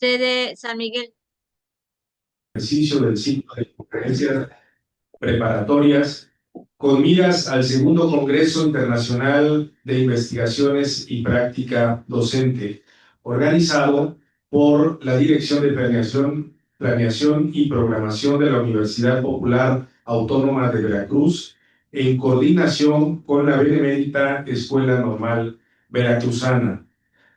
Sede San Miguel. Ejercicio del ciclo de conferencias preparatorias con miras al segundo Congreso Internacional de Investigaciones y Práctica Docente, organizado por la Dirección de Planeación y Programación de la Universidad Popular Autónoma de Veracruz, en coordinación con la Benemérita Escuela Normal Veracruzana.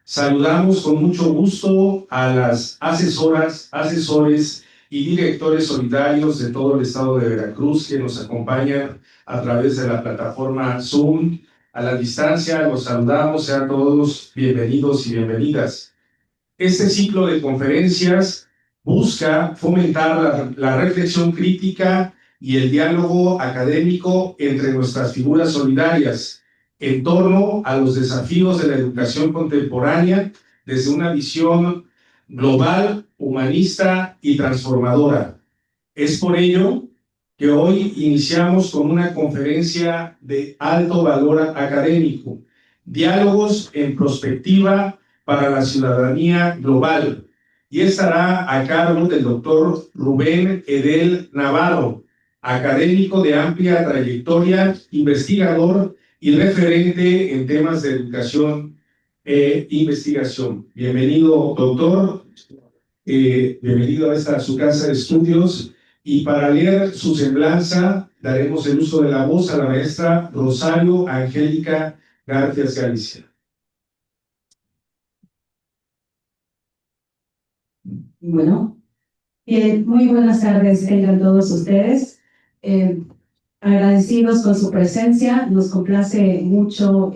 Saludamos con mucho gusto a las asesoras, asesores y directores solidarios de todo el estado de Veracruz que nos acompañan a través de la plataforma Zoom. A la distancia los saludamos, sean todos bienvenidos y bienvenidas. Este ciclo de conferencias busca fomentar la reflexión crítica y el diálogo académico entre nuestras figuras solidarias en torno a los desafíos de la educación contemporánea desde una visión global, humanista y transformadora. Es por ello que hoy iniciamos con una conferencia de alto valor académico, Diálogos en Prospectiva para la Ciudadanía Global, y estará a cargo del doctor Rubén Edel Navarro, académico de amplia trayectoria, investigador y referente en temas de educación e investigación. Bienvenido, doctor. Bienvenido a su casa de estudios. Y para leer su semblanza, daremos el uso de la voz a la maestra Rosario Angélica García Galicia. Bueno, bien, muy buenas tardes tengan todos ustedes. Agradecidos con su presencia, nos complace mucho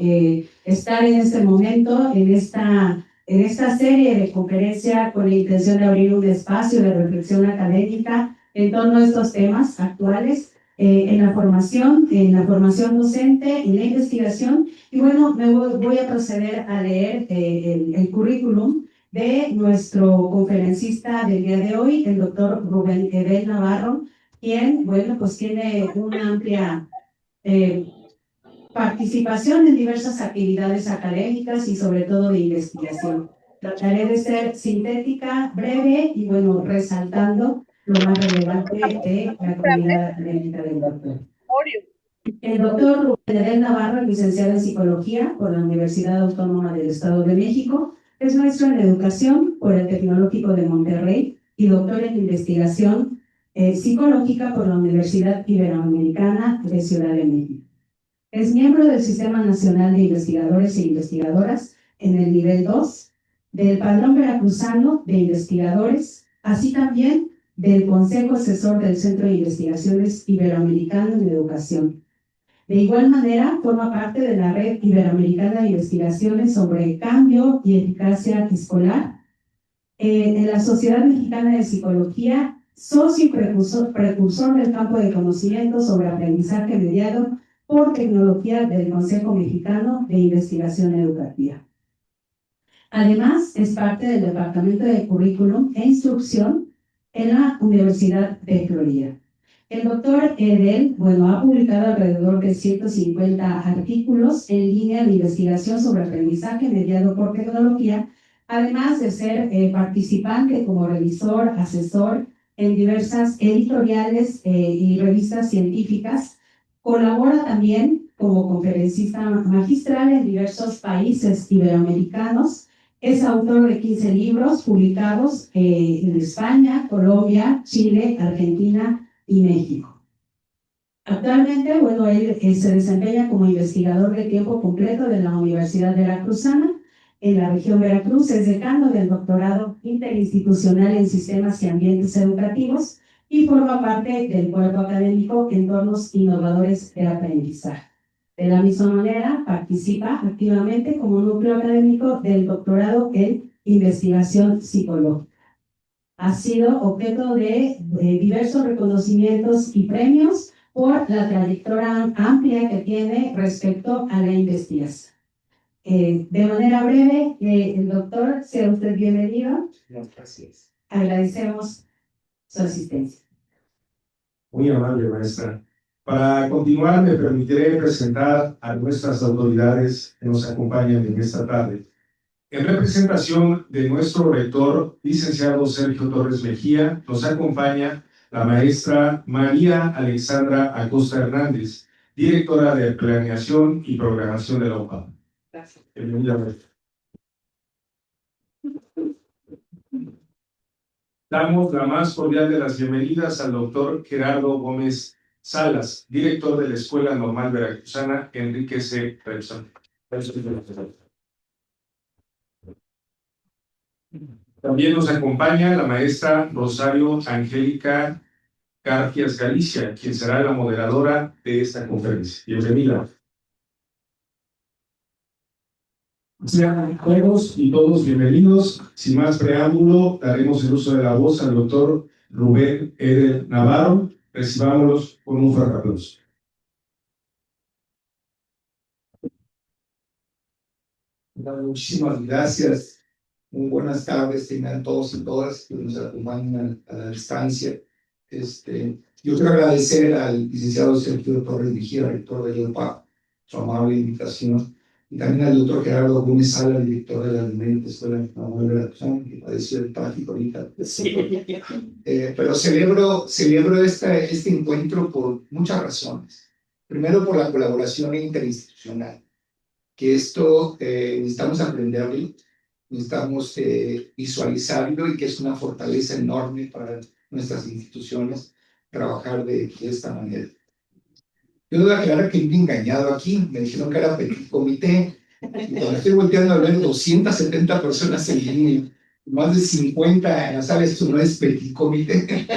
estar en este momento, en esta serie de conferencia con la intención de abrir un espacio de reflexión académica en torno a estos temas actuales, en la formación docente, en la investigación. Y bueno, voy a proceder a leer el currículum de nuestro conferencista del día de hoy, el doctor Rubén Edel Navarro, quien, bueno, pues tiene una amplia participación en diversas actividades académicas y sobre todo de investigación. Trataré de ser sintética, breve y, bueno, resaltando lo más relevante de la comunidad académica del doctor. El doctor Rubén Edel Navarro, licenciado en Psicología por la Universidad Autónoma del Estado de México, es maestro en Educación por el Tecnológico de Monterrey y doctor en Investigación Psicológica por la Universidad Iberoamericana de Ciudad de México. Es miembro del Sistema Nacional de Investigadores e Investigadoras en el nivel 2, del Padrón Veracruzano de Investigadores, así también del Consejo Asesor del Centro de Investigaciones Iberoamericano en Educación. De igual manera, forma parte de la Red Iberoamericana de Investigaciones sobre Cambio y Eficacia Escolar, en la Sociedad Mexicana de Psicología, socio y precursor del campo de conocimiento sobre aprendizaje mediado por tecnología del Consejo Mexicano de Investigación Educativa. Además, es parte del Departamento de Currículum e Instrucción en la Universidad de Florida. El doctor Edel, bueno, ha publicado alrededor de 150 artículos en línea de investigación sobre aprendizaje mediado por tecnología, además de ser participante como revisor, asesor en diversas editoriales y revistas científicas. Colabora también como conferencista magistral en diversos países iberoamericanos. Es autor de 15 libros publicados en España, Colombia, Chile, Argentina y México. Actualmente, bueno, él se desempeña como investigador de tiempo completo de la Universidad Veracruzana en la región Veracruz. Es decano del doctorado interinstitucional en sistemas y ambientes educativos y forma parte del cuerpo académico Entornos Innovadores de Aprendizaje. De la misma manera, participa activamente como núcleo académico del doctorado en investigación psicológica. Ha sido objeto de diversos reconocimientos y premios por la trayectoria amplia que tiene respecto a la investigación. De manera breve, el doctor, sea usted bienvenido. Gracias. Agradecemos su asistencia. Muy amable, maestra. Para continuar, me permitiré presentar a nuestras autoridades que nos acompañan en esta tarde. En representación de nuestro rector, licenciado Sergio Torres Mejía, nos acompaña la maestra María Alexandra Acosta Hernández, directora de Planeación y Programación de la UPAM. Gracias. Bienvenida, maestra. Damos la más cordial de las bienvenidas al doctor Gerardo Gómez Salas, director de la Escuela Normal Veracruzana Enrique C. Repson. También nos acompaña la maestra Rosario Angélica Garfias Galicia, quien será la moderadora de esta conferencia. Bienvenida. Sean todos y todos bienvenidos. Sin más preámbulo, daremos el uso de la voz al doctor Rubén Eder Navarro. Recibámoslos con un fuerte aplauso. Muchísimas gracias. Muy buenas tardes, tengan todos y todas que nos acompañan a la distancia. Yo quiero agradecer al licenciado Sergio Torres Mejía, rector de IOPA, su amable invitación, y también al doctor Gerardo Gómez Sala, director de la Escuela Normal de Veracruzana, que padeció el tráfico ahorita. Sí. Pero celebro este encuentro por muchas razones. Primero, por la colaboración interinstitucional, que esto necesitamos aprenderlo, necesitamos visualizarlo, y que es una fortaleza enorme para nuestras instituciones trabajar de esta manera. Yo debo aclarar que me he engañado aquí, me dijeron que era petit comité, y cuando estoy volteando a ver 270 personas en línea, más de 50 en la sala, esto no es petit comité.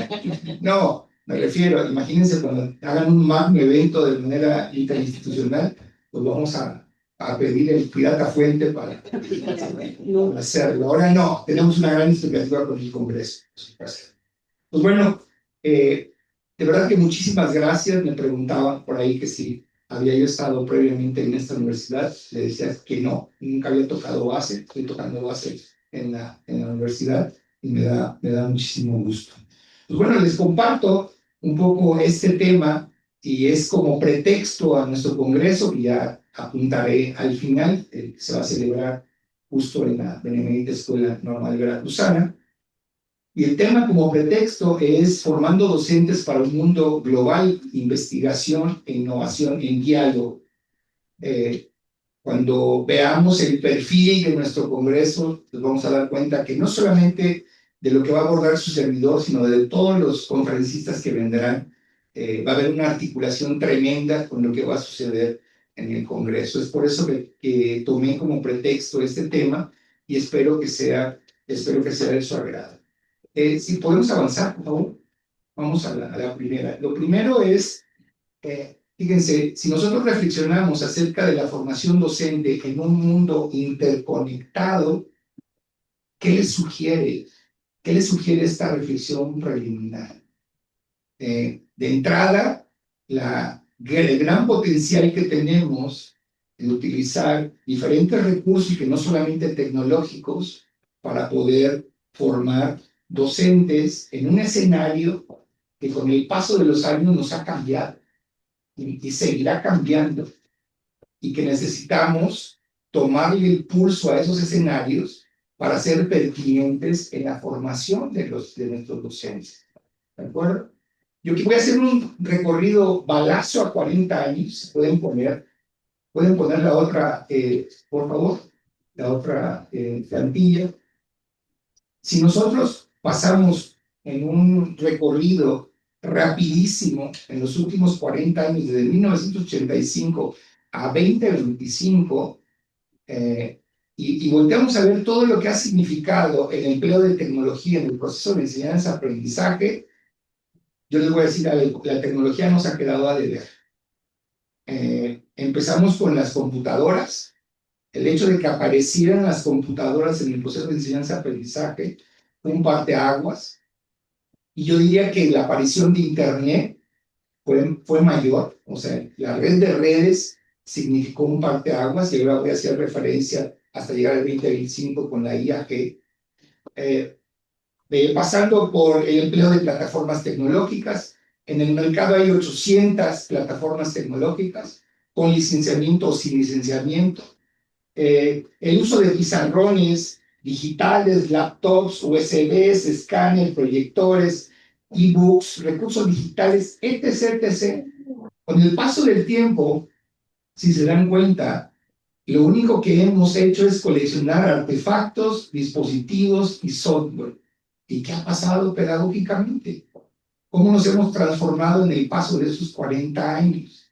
No, me refiero, imagínense cuando hagan un magno evento de manera interinstitucional, pues vamos a pedir el pirata fuente para hacerlo. Ahora no, tenemos una gran expectativa con el Congreso. Pues bueno, de verdad que muchísimas gracias. Me preguntaban por ahí que si había yo estado previamente en esta universidad. Le decía que no, nunca había tocado base. Estoy tocando base en la universidad y me da muchísimo gusto. Pues bueno, les comparto un poco este tema, y es como pretexto a nuestro congreso, que ya apuntaré al final, que se va a celebrar justo en la Benemérita Escuela Normal Veracruzana. Y el tema como pretexto es formando docentes para un mundo global, investigación e innovación en diálogo. Cuando veamos el perfil de nuestro congreso, nos vamos a dar cuenta que no solamente de lo que va a abordar su servidor, sino de todos los conferencistas que vendrán, va a haber una articulación tremenda con lo que va a suceder en el congreso. Es por eso que tomé como pretexto este tema, y espero que sea de su agrado. Si podemos avanzar, por favor. Vamos a la primera. Lo primero es, fíjense, si nosotros reflexionamos acerca de la formación docente en un mundo interconectado, ¿qué les sugiere? ¿Qué les sugiere esta reflexión preliminar? De entrada, el gran potencial que tenemos de utilizar diferentes recursos, y que no solamente tecnológicos, para poder formar docentes en un escenario que con el paso de los años nos ha cambiado y seguirá cambiando, y que necesitamos tomarle el pulso a esos escenarios para ser pertinentes en la formación de nuestros docentes. ¿De acuerdo? Yo voy a hacer un recorrido balazo a 40 años. Pueden poner la otra, por favor, la otra plantilla. Si nosotros pasamos en un recorrido rapidísimo en los últimos 40 años, desde 1985 a 2025, y volteamos a ver todo lo que ha significado el empleo de tecnología en el proceso de enseñanza-aprendizaje, yo les voy a decir algo: la tecnología nos ha quedado a deber. Empezamos con las computadoras. El hecho de que aparecieran las computadoras en el proceso de enseñanza-aprendizaje fue un parteaguas. Y yo diría que la aparición de Internet fue mayor. O sea, la red de redes significó un parteaguas, y ahora voy a hacer referencia hasta llegar al 2025 con la IAG. Pasando por el empleo de plataformas tecnológicas. En el mercado hay 800 plataformas tecnológicas, con licenciamiento o sin licenciamiento. el uso de pizarrones digitales, laptops, USBs, escáneres, proyectores, ebooks, recursos digitales, etc., etc. Con el paso del tiempo, si se dan cuenta, lo único que hemos hecho es coleccionar artefactos, dispositivos y software. ¿Y qué ha pasado pedagógicamente? ¿Cómo nos hemos transformado en el paso de esos 40 años?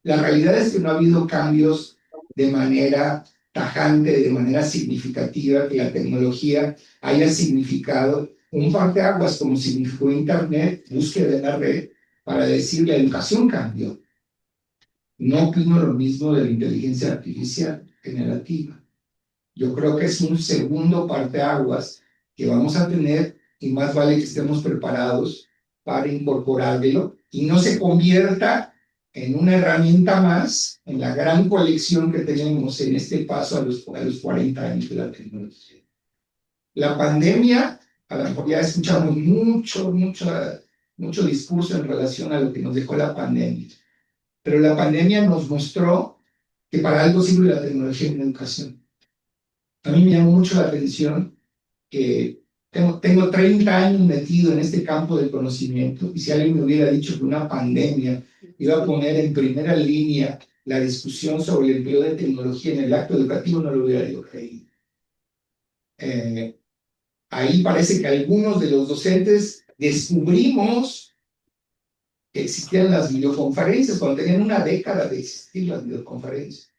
La realidad es que no ha habido cambios de manera tajante, de manera significativa, que la tecnología haya significado un parteaguas como significó Internet, búsqueda en la red, para decir la educación cambió. No opino lo mismo de la inteligencia artificial generativa. Yo creo que es un segundo parteaguas que vamos a tener y más vale que estemos preparados para incorporarlo y no se convierta en una herramienta más en la gran colección que tenemos en este paso a los 40 años de la tecnología. La pandemia, a lo mejor ya escuchamos mucho discurso en relación a lo que nos dejó la pandemia, pero la pandemia nos mostró que para algo sirve la tecnología en la educación. A mí me llamó mucho la atención que tengo 30 años metido en este campo del conocimiento y si alguien me hubiera dicho que una pandemia iba a poner en primera línea la discusión sobre el empleo de tecnología en el acto educativo, no lo hubiera yo creído. Ahí parece que algunos de los docentes descubrimos que existían las videoconferencias cuando tenían una década de existir las videoconferencias.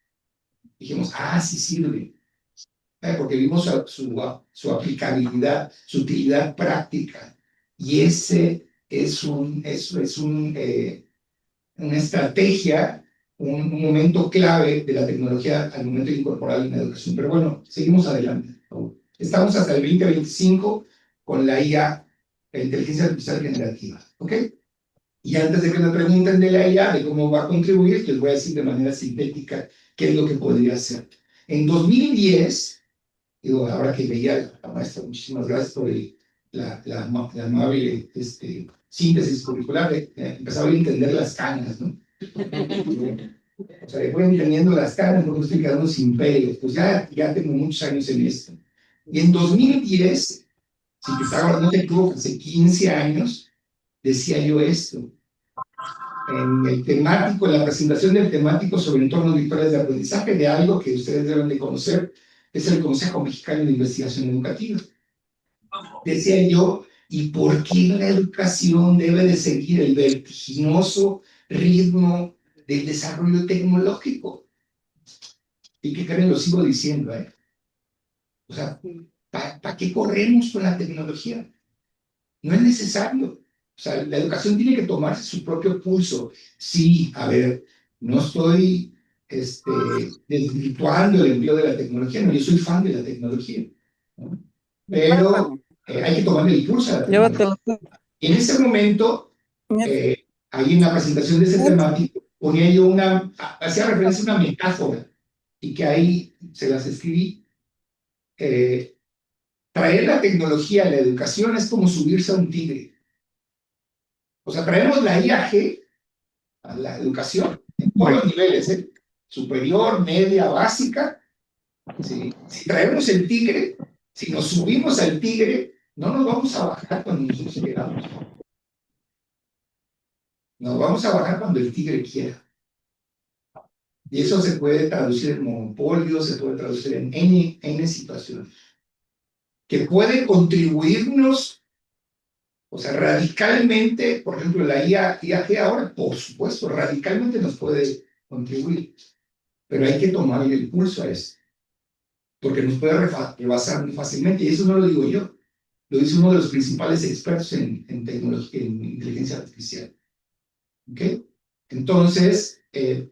Dijimos, sí sirve. Porque vimos su aplicabilidad, su utilidad práctica. Y ese es una estrategia, un momento clave de la tecnología al momento de incorporarla en la educación. Pero bueno, seguimos adelante. Estamos hasta el 2025 con la IA, la inteligencia artificial generativa. ¿Ok? Y antes de que me pregunten de la IA, de cómo va a contribuir, les voy a decir de manera sintética qué es lo que podría hacer. En 2010, digo, ahora que veía a la maestra, muchísimas gracias por la amable síntesis curricular, empezaba a entender las canas, ¿no? O sea, voy entendiendo las canas, no estoy quedando sin pelo, pues ya tengo muchos años en esto. Y en 2010, si Pitágoras no te equivocas, hace 15 años, decía yo esto. En el temático, en la presentación del temático sobre entornos virtuales de aprendizaje, de algo que ustedes deben de conocer, es el Consejo Mexicano de Investigación Educativa. Decía yo, ¿y por qué la educación debe de seguir el vertiginoso ritmo del desarrollo tecnológico? ¿Y qué creen? Lo sigo diciendo, O sea, ¿para qué corremos con la tecnología? No es necesario. O sea, la educación tiene que tomarse su propio pulso. Sí, a ver, no estoy desvirtuando el empleo de la tecnología, no, yo soy fan de la tecnología, ¿no? Pero hay que tomarle el pulso a la tecnología. En ese momento, ahí en la presentación de ese temático, ponía yo hacía referencia a una metáfora, y que ahí se las escribí. Traer la tecnología a la educación es como subirse a un tigre. O sea, traemos la IAG a la educación en todos los niveles, superior, media, básica. ¿Sí? Si traemos el tigre, si nos subimos al tigre, no nos vamos a bajar cuando nosotros queramos. Nos vamos a bajar cuando el tigre quiera. Y eso se puede traducir en monopolio, se puede traducir en N situaciones. Que puede contribuirnos, o sea, radicalmente, por ejemplo, la IAG ahora, por supuesto, radicalmente nos puede contribuir. Pero hay que tomarle el pulso a eso, porque nos puede rebasar muy fácilmente. Y eso no lo digo yo, lo dice uno de los principales expertos en tecnología, en inteligencia artificial. ¿Ok? Entonces,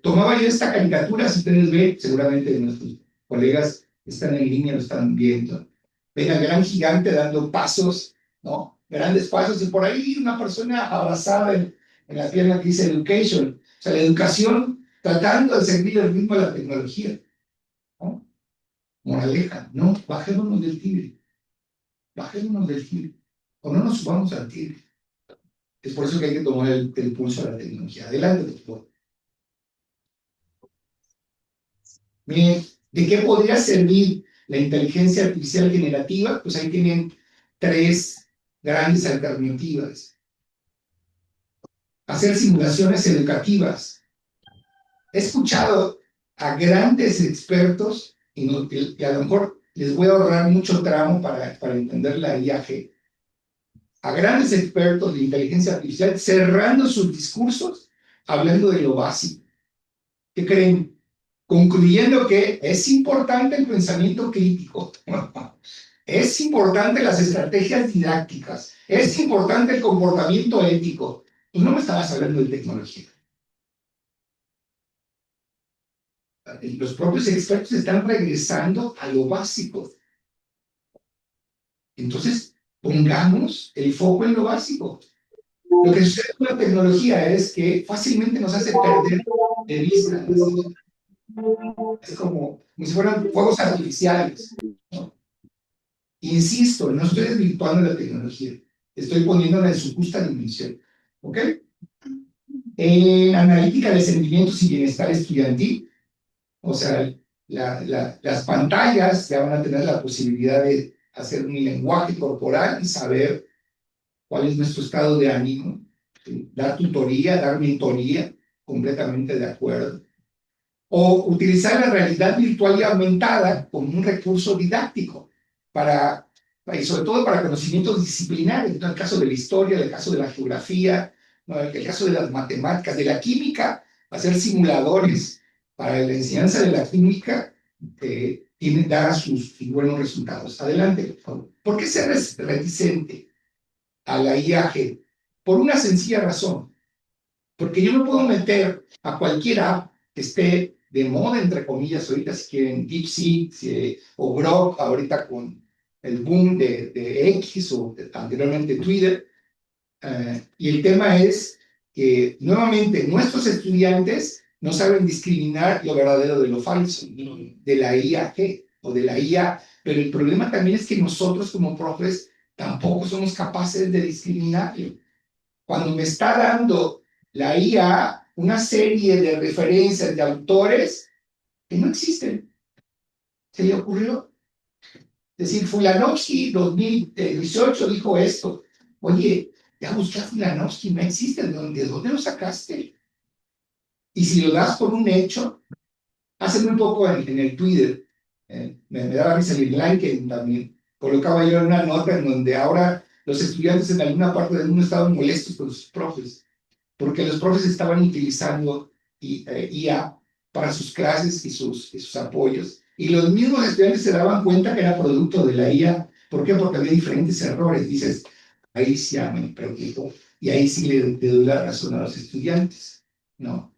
tomaba yo esta caricatura, si ustedes ven, seguramente nuestros colegas están en línea, lo están viendo. Ven al gran gigante dando pasos, ¿no? Grandes pasos, y por ahí una persona abrazada en la pierna que dice education. O sea, la educación tratando de seguir el ritmo de la tecnología, ¿no? Moraleja, no, bajémonos del tigre. Bajémonos del tigre. O no nos subamos al tigre. Es por eso que hay que tomar el pulso a la tecnología. Adelante, por favor. Miren, ¿De qué podría servir la inteligencia artificial generativa? Pues ahí tienen tres grandes alternativas. Hacer simulaciones educativas. He escuchado a grandes expertos, y a lo mejor les voy a ahorrar mucho tramo para entender la IAG, a grandes expertos de inteligencia artificial cerrando sus discursos hablando de lo básico. ¿Qué creen? Concluyendo que es importante el pensamiento crítico, es importante las estrategias didácticas, es importante el comportamiento ético. Y no me estabas hablando de tecnología. Los propios expertos están regresando a lo básico. Entonces, pongamos el foco en lo básico. Lo que sucede con la tecnología es que fácilmente nos hace perder de vista. Es como si fueran fuegos artificiales, ¿no? Insisto, no estoy desvirtuando la tecnología, estoy poniéndola en su justa dimensión. ¿Ok? En analítica de sentimientos y bienestar estudiantil, o sea, las pantallas ya van a tener la posibilidad de hacer un lenguaje corporal y saber cuál es nuestro estado de ánimo, dar tutoría, dar mentoría, completamente de acuerdo. O utilizar la realidad virtual y aumentada como un recurso didáctico, y sobre todo para conocimientos disciplinares, ¿no? El caso de la historia, el caso de la geografía, ¿no? El caso de las matemáticas, de la química, hacer simuladores para la enseñanza de la química, dar sus buenos resultados. Adelante, por favor. ¿Por qué ser reticente a la IAG? Por una sencilla razón. Porque yo no puedo meter a cualquier app que esté de moda, entre comillas, ahorita si quieren DeepSeek o Grok, ahorita con el boom de X o anteriormente Twitter. Y el tema es que nuevamente nuestros estudiantes no saben discriminar lo verdadero de lo falso, de la IAG o de la IA, pero el problema también es que nosotros como profes tampoco somos capaces de discriminarlo. Cuando me está dando la IA una serie de referencias de autores que no existen, ¿se le ocurrió? Es decir, Fulanovsky 2018 dijo esto. Oye, ya busqué a Fulanovsky, no existe. ¿De dónde lo sacaste? Y si lo das por un hecho, hace muy poco en el Twitter, me daba risa el like también, colocaba yo una nota en donde ahora los estudiantes en alguna parte del mundo estaban molestos con sus profes, porque los profes estaban utilizando IA para sus clases y sus apoyos. Y los mismos estudiantes se daban cuenta que era producto de la IA. ¿Por qué? Porque había diferentes errores. Dices, ahí sí ya me preocupo. Y ahí sí le doy la razón a los estudiantes, ¿no?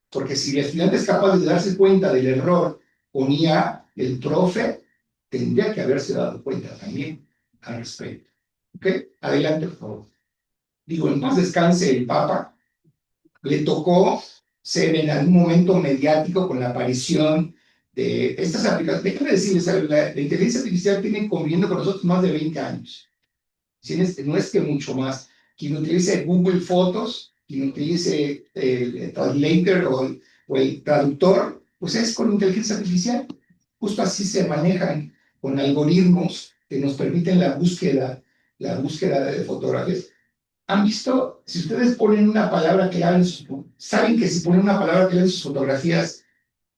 Porque si el estudiante es capaz de darse cuenta del error con IA, el profe tendría que haberse dado cuenta también al respecto. ¿Ok? Adelante, por favor. Digo, en paz descanse el Papa. Le tocó ser en algún momento mediático con la aparición de estas aplicaciones. Déjame decirles, la inteligencia artificial tiene conviviendo con nosotros más de 20 años. No es que mucho más. Quien utilice Google Fotos, quien utilice el translator o el traductor, pues es con inteligencia artificial. Justo así se manejan con algoritmos que nos permiten la búsqueda de fotografías. ¿Han visto? Si ustedes ponen una palabra clave saben que si ponen una palabra clave en sus fotografías,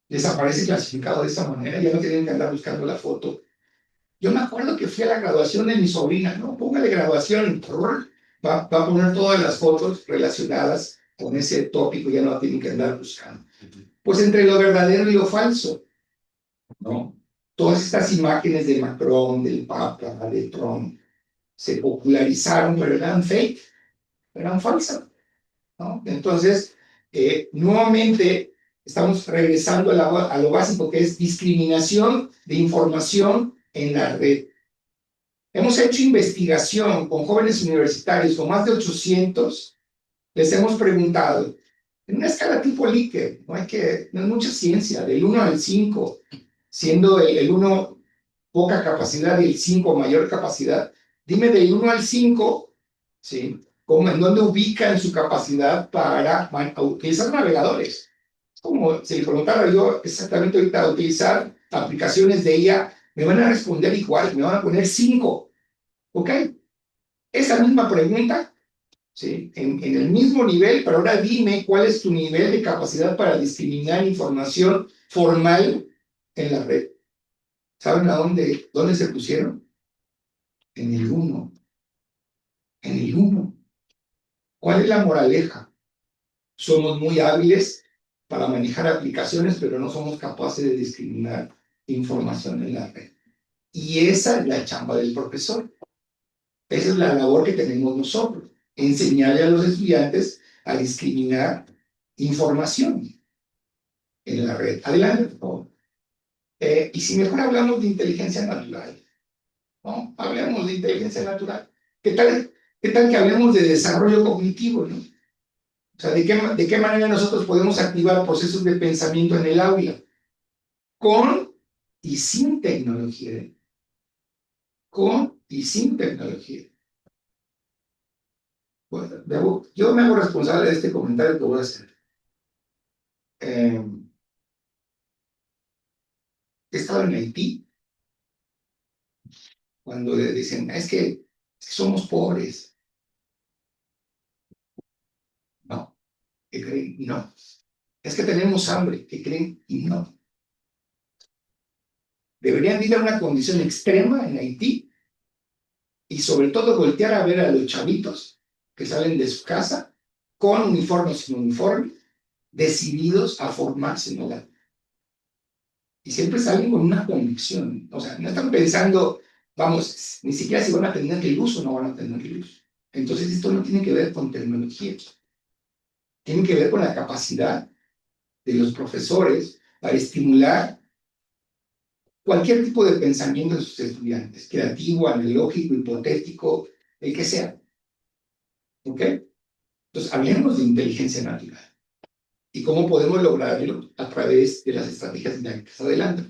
les aparece clasificado de esa manera, ya no tienen que andar buscando la foto. Yo me acuerdo que fui a la graduación de mi sobrina, ¿no? Póngale graduación, va a poner todas las fotos relacionadas con ese tópico, ya no tienen que andar buscando. Pues entre lo verdadero y lo falso, ¿no? Todas estas imágenes de Macron, del Papa, de Trump, se popularizaron, pero eran fake, eran falsas, ¿no? Entonces, nuevamente estamos regresando a lo básico, que es discriminación de información en la red. Hemos hecho investigación con jóvenes universitarios, con más de 800, les hemos preguntado, en una escala tipo Likert, no es mucha ciencia, del 1 al 5, siendo el 1 poca capacidad y el 5 mayor capacidad, dime del 1 al 5, ¿sí? ¿En dónde ubican su capacidad para utilizar navegadores? Como si le preguntara yo exactamente ahorita, utilizar aplicaciones de IA, me van a responder igual, me van a poner 5. ¿Ok? Esa misma pregunta, ¿sí? En el mismo nivel, pero ahora dime cuál es tu nivel de capacidad para discriminar información formal en la red. ¿Saben a dónde se pusieron? En el 1. En el 1. ¿Cuál es la moraleja? Somos muy hábiles para manejar aplicaciones, pero no somos capaces de discriminar información en la red. Y esa es la chamba del profesor. Esa es la labor que tenemos nosotros. Enseñarle a los estudiantes a discriminar información en la red. Adelante, por favor. Y si mejor hablamos de inteligencia natural, ¿no? Hablemos de inteligencia natural. ¿Qué tal que hablemos de desarrollo cognitivo, ¿no? O sea, ¿de qué manera nosotros podemos activar procesos de pensamiento en el aula? Con y sin tecnología. Con y sin tecnología. Bueno, yo me hago responsable de este comentario que voy a hacer. He estado en Haití cuando le dicen, es que somos pobres. No. ¿Qué creen? No. Es que tenemos hambre. ¿Qué creen? Y no. Deberían ir a una condición extrema en Haití y sobre todo voltear a ver a los chavitos que salen de su casa con uniforme o sin uniforme, decididos a formarse en la. Y siempre salen con una convicción. O sea, no están pensando, vamos, ni siquiera si van a tener luz o no van a tener luz. Entonces esto no tiene que ver con tecnología. Tiene que ver con la capacidad de los profesores para estimular cualquier tipo de pensamiento de sus estudiantes, creativo, analógico, hipotético, el que sea. ¿Ok? Entonces, hablemos de inteligencia natural. ¿Y cómo podemos lograrlo? A través de las estrategias didácticas. Adelante.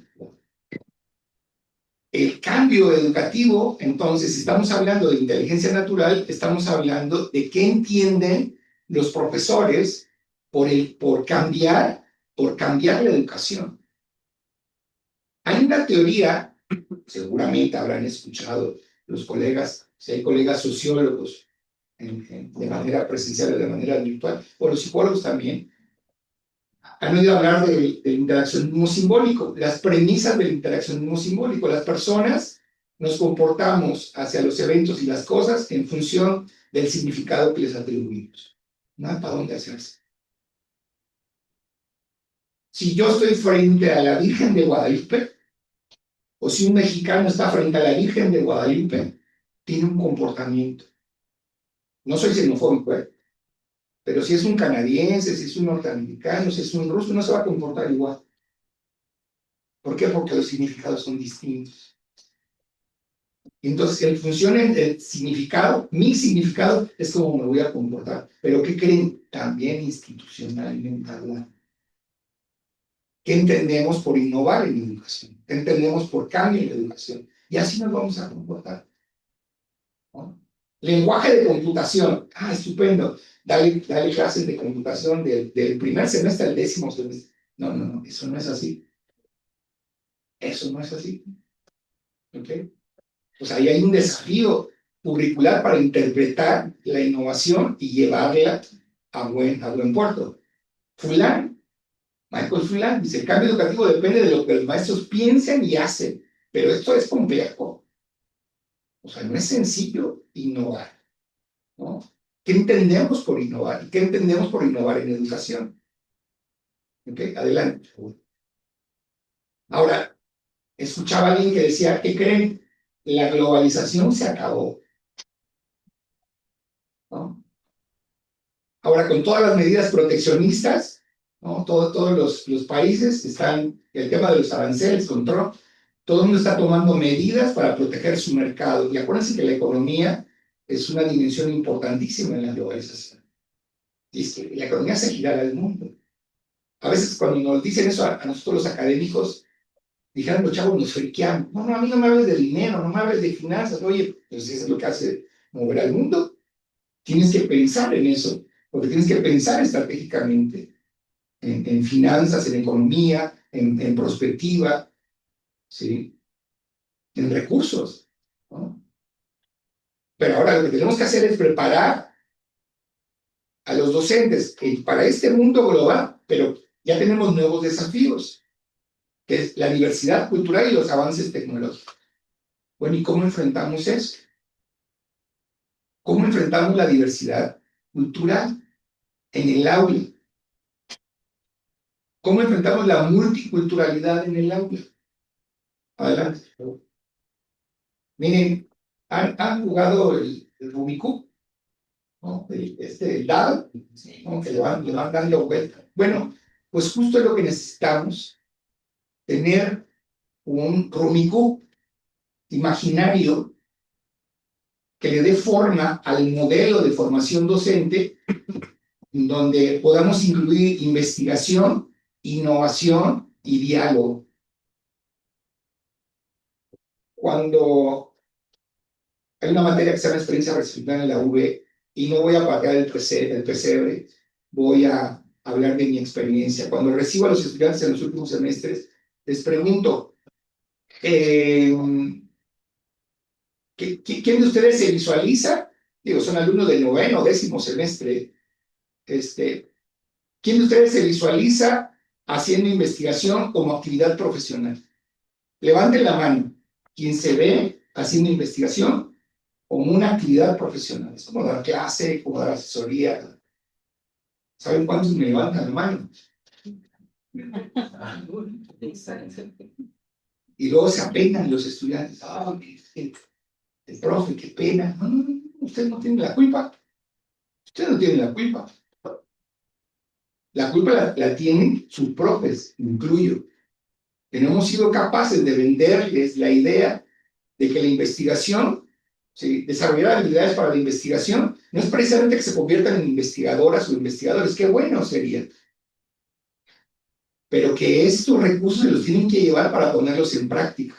El cambio educativo, entonces, si estamos hablando de inteligencia natural, estamos hablando de qué entienden los profesores por cambiar la educación. Hay una teoría, seguramente habrán escuchado los colegas, si hay colegas sociólogos de manera presencial o de manera virtual, o los psicólogos también, han oído hablar del interaccionismo simbólico, las premisas del interaccionismo simbólico. Las personas nos comportamos hacia los eventos y las cosas en función del significado que les atribuimos. No hay para dónde hacerse. Si yo estoy frente a la Virgen de Guadalupe, o si un mexicano está frente a la Virgen de Guadalupe, tiene un comportamiento. No soy xenofóbico, pero si es un canadiense, si es un norteamericano, si es un ruso, no se va a comportar igual. ¿Por qué? Porque los significados son distintos. Entonces, en función del significado, mi significado es cómo me voy a comportar. Pero ¿qué creen? También institucionalmente hablando. ¿Qué entendemos por innovar en educación? ¿Qué entendemos por cambio en la educación? Y así nos vamos a comportar, ¿no? Lenguaje de computación. Ah, estupendo. Dale clases de computación del primer semestre al 10º semestre. No, eso no es así. Eso no es así. ¿Ok? Pues ahí hay un desafío curricular para interpretar la innovación y llevarla a buen puerto. Michael Fulán, dice, el cambio educativo depende de lo que los maestros piensen y hacen, pero esto es complejo. O sea, no es sencillo innovar, ¿no? ¿Qué entendemos por innovar? ¿Y qué entendemos por innovar en educación? ¿Ok? Adelante. Ahora, escuchaba a alguien que decía, ¿qué creen? La globalización se acabó, ¿no? Ahora, con todas las medidas proteccionistas, ¿no? Todos los países están, el tema de los aranceles, control, todo el mundo está tomando medidas para proteger su mercado. Y acuérdense que la economía es una dimensión importantísima en la globalización. Y es que la economía se gira al mundo. A veces cuando nos dicen eso a nosotros los académicos, dijeron los chavos, nos friqueamos. No, a mí no me hables de dinero, no me hables de finanzas. Oye, pues eso es lo que hace mover al mundo. Tienes que pensar en eso, porque tienes que pensar estratégicamente en finanzas, en economía, en perspectiva. ¿sí? En recursos, ¿no? Pero ahora lo que tenemos que hacer es preparar a los docentes para este mundo global, pero ya tenemos nuevos desafíos, que es la diversidad cultural y los avances tecnológicos. Bueno, ¿y cómo enfrentamos eso? ¿Cómo enfrentamos la diversidad cultural en el aula? ¿Cómo enfrentamos la multiculturalidad en el aula? Adelante. Miren, ¿han jugado el Rubik Cube? ¿No? El dado, ¿no? Que le van dando vuelta. Bueno, pues justo es lo que necesitamos, tener un Rubik Cube imaginario que le dé forma al modelo de formación docente, donde podamos incluir investigación, innovación y diálogo. Cuando hay una materia que se llama experiencia resultante en la UV, y no voy a patear el pesebre, voy a hablar de mi experiencia. Cuando recibo a los estudiantes en los últimos semestres, les pregunto, ¿quién de ustedes se visualiza? Digo, son alumnos del 9º, 10º semestre. ¿Quién de ustedes se visualiza haciendo investigación como actividad profesional? Levanten la mano. ¿Quién se ve haciendo investigación como una actividad profesional? Es como dar clase, como dar asesoría. ¿Saben cuántos me levantan la mano? Y luego se apenan los estudiantes. Ah, el profe, qué pena. No, no, no, usted no tiene la culpa. Usted no tiene la culpa. La culpa la tienen sus profes, incluyo. Que no hemos sido capaces de venderles la idea de que la investigación, ¿sí? Desarrollar habilidades para la investigación, no es precisamente que se conviertan en investigadoras o investigadores, qué bueno sería, pero que estos recursos los tienen que llevar para ponerlos en práctica.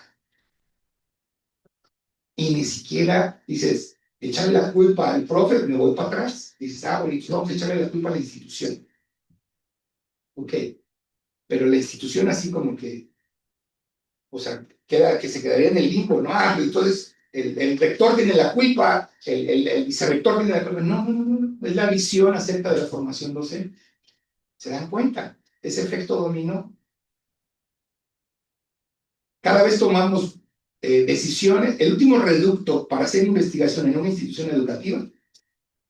Y ni siquiera dices, echarle la culpa al profe, me voy para atrás. Dices, bonito, vamos a echarle la culpa a la institución. Ok, pero la institución así como que, o sea, que se quedaría en el limbo, ¿no? Entonces el rector tiene la culpa, el vicerrector tiene la culpa. No, no, no, no, es la visión acerca de la formación docente. ¿Se dan cuenta? Ese efecto dominó. Cada vez tomamos decisiones. El último reducto para hacer investigación en una institución educativa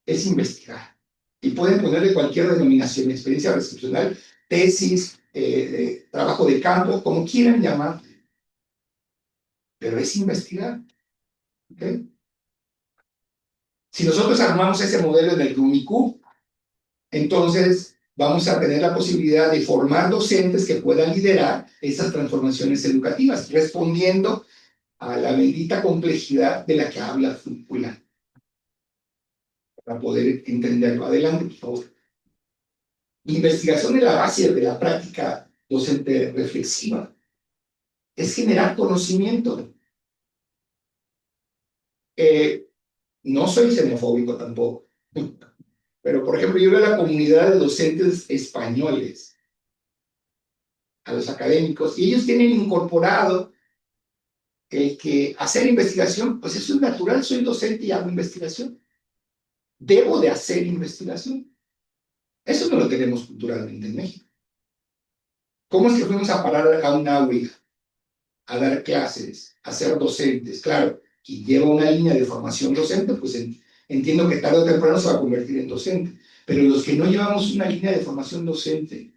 es investigar. Y pueden ponerle cualquier denominación, experiencia recepcional, tesis, trabajo de campo, como quieran llamar. Pero es investigar. ¿Okay? Si nosotros armamos ese modelo en el RUMICU, entonces vamos a tener la posibilidad de formar docentes que puedan liderar esas transformaciones educativas, respondiendo a la bendita complejidad de la que habla Foucault. Para poder entenderlo. Adelante, por favor. Investigación es la base de la práctica docente reflexiva. Es generar conocimiento. No soy xenofóbico tampoco. Pero, por ejemplo, yo veo a la comunidad de docentes españoles, a los académicos, y ellos tienen incorporado el que hacer investigación, pues eso es natural, soy docente y hago investigación. Debo de hacer investigación. Eso no lo tenemos culturalmente en México. ¿Cómo es que fuimos a parar a un aula, a dar clases, a ser docentes? Claro, quien lleva una línea de formación docente, pues entiendo que tarde o temprano se va a convertir en docente. Pero los que no llevamos una línea de formación docente,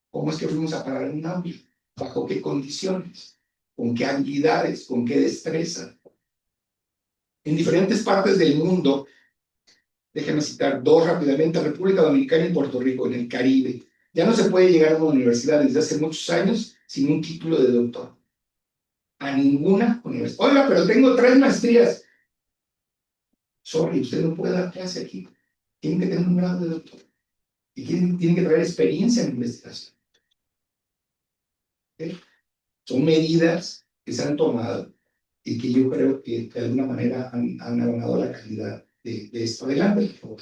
¿cómo es que fuimos a parar a un aula? ¿Bajo qué condiciones? ¿Con qué habilidades? ¿Con qué destreza? En diferentes partes del mundo, déjenme citar dos rápidamente, República Dominicana y Puerto Rico, en el Caribe. Ya no se puede llegar a una universidad desde hace muchos años sin un título de doctor. A ninguna universidad. Oiga, pero tengo 3 maestrías. Sorry, usted no puede dar clase aquí. Tiene que tener un grado de doctor. Y tiene que traer experiencia en investigación. ¿Okay? Son medidas que se han tomado y que yo creo que de alguna manera han abonado la calidad de esto. Adelante, por favor.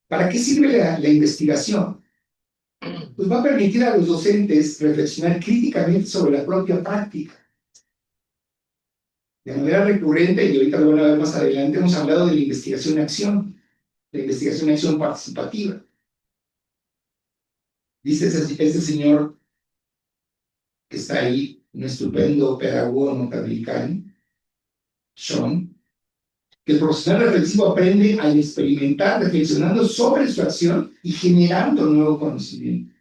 ¿Para qué sirve la investigación? pues va a permitir a los docentes reflexionar críticamente sobre la propia práctica. De manera recurrente, y ahorita lo van a ver más adelante, hemos hablado de la investigación en acción, la investigación en acción participativa. Dice ese señor que está ahí, un estupendo pedagogo norteamericano, Sean, que el profesional reflexivo aprende al experimentar, reflexionando sobre su acción y generando nuevo conocimiento.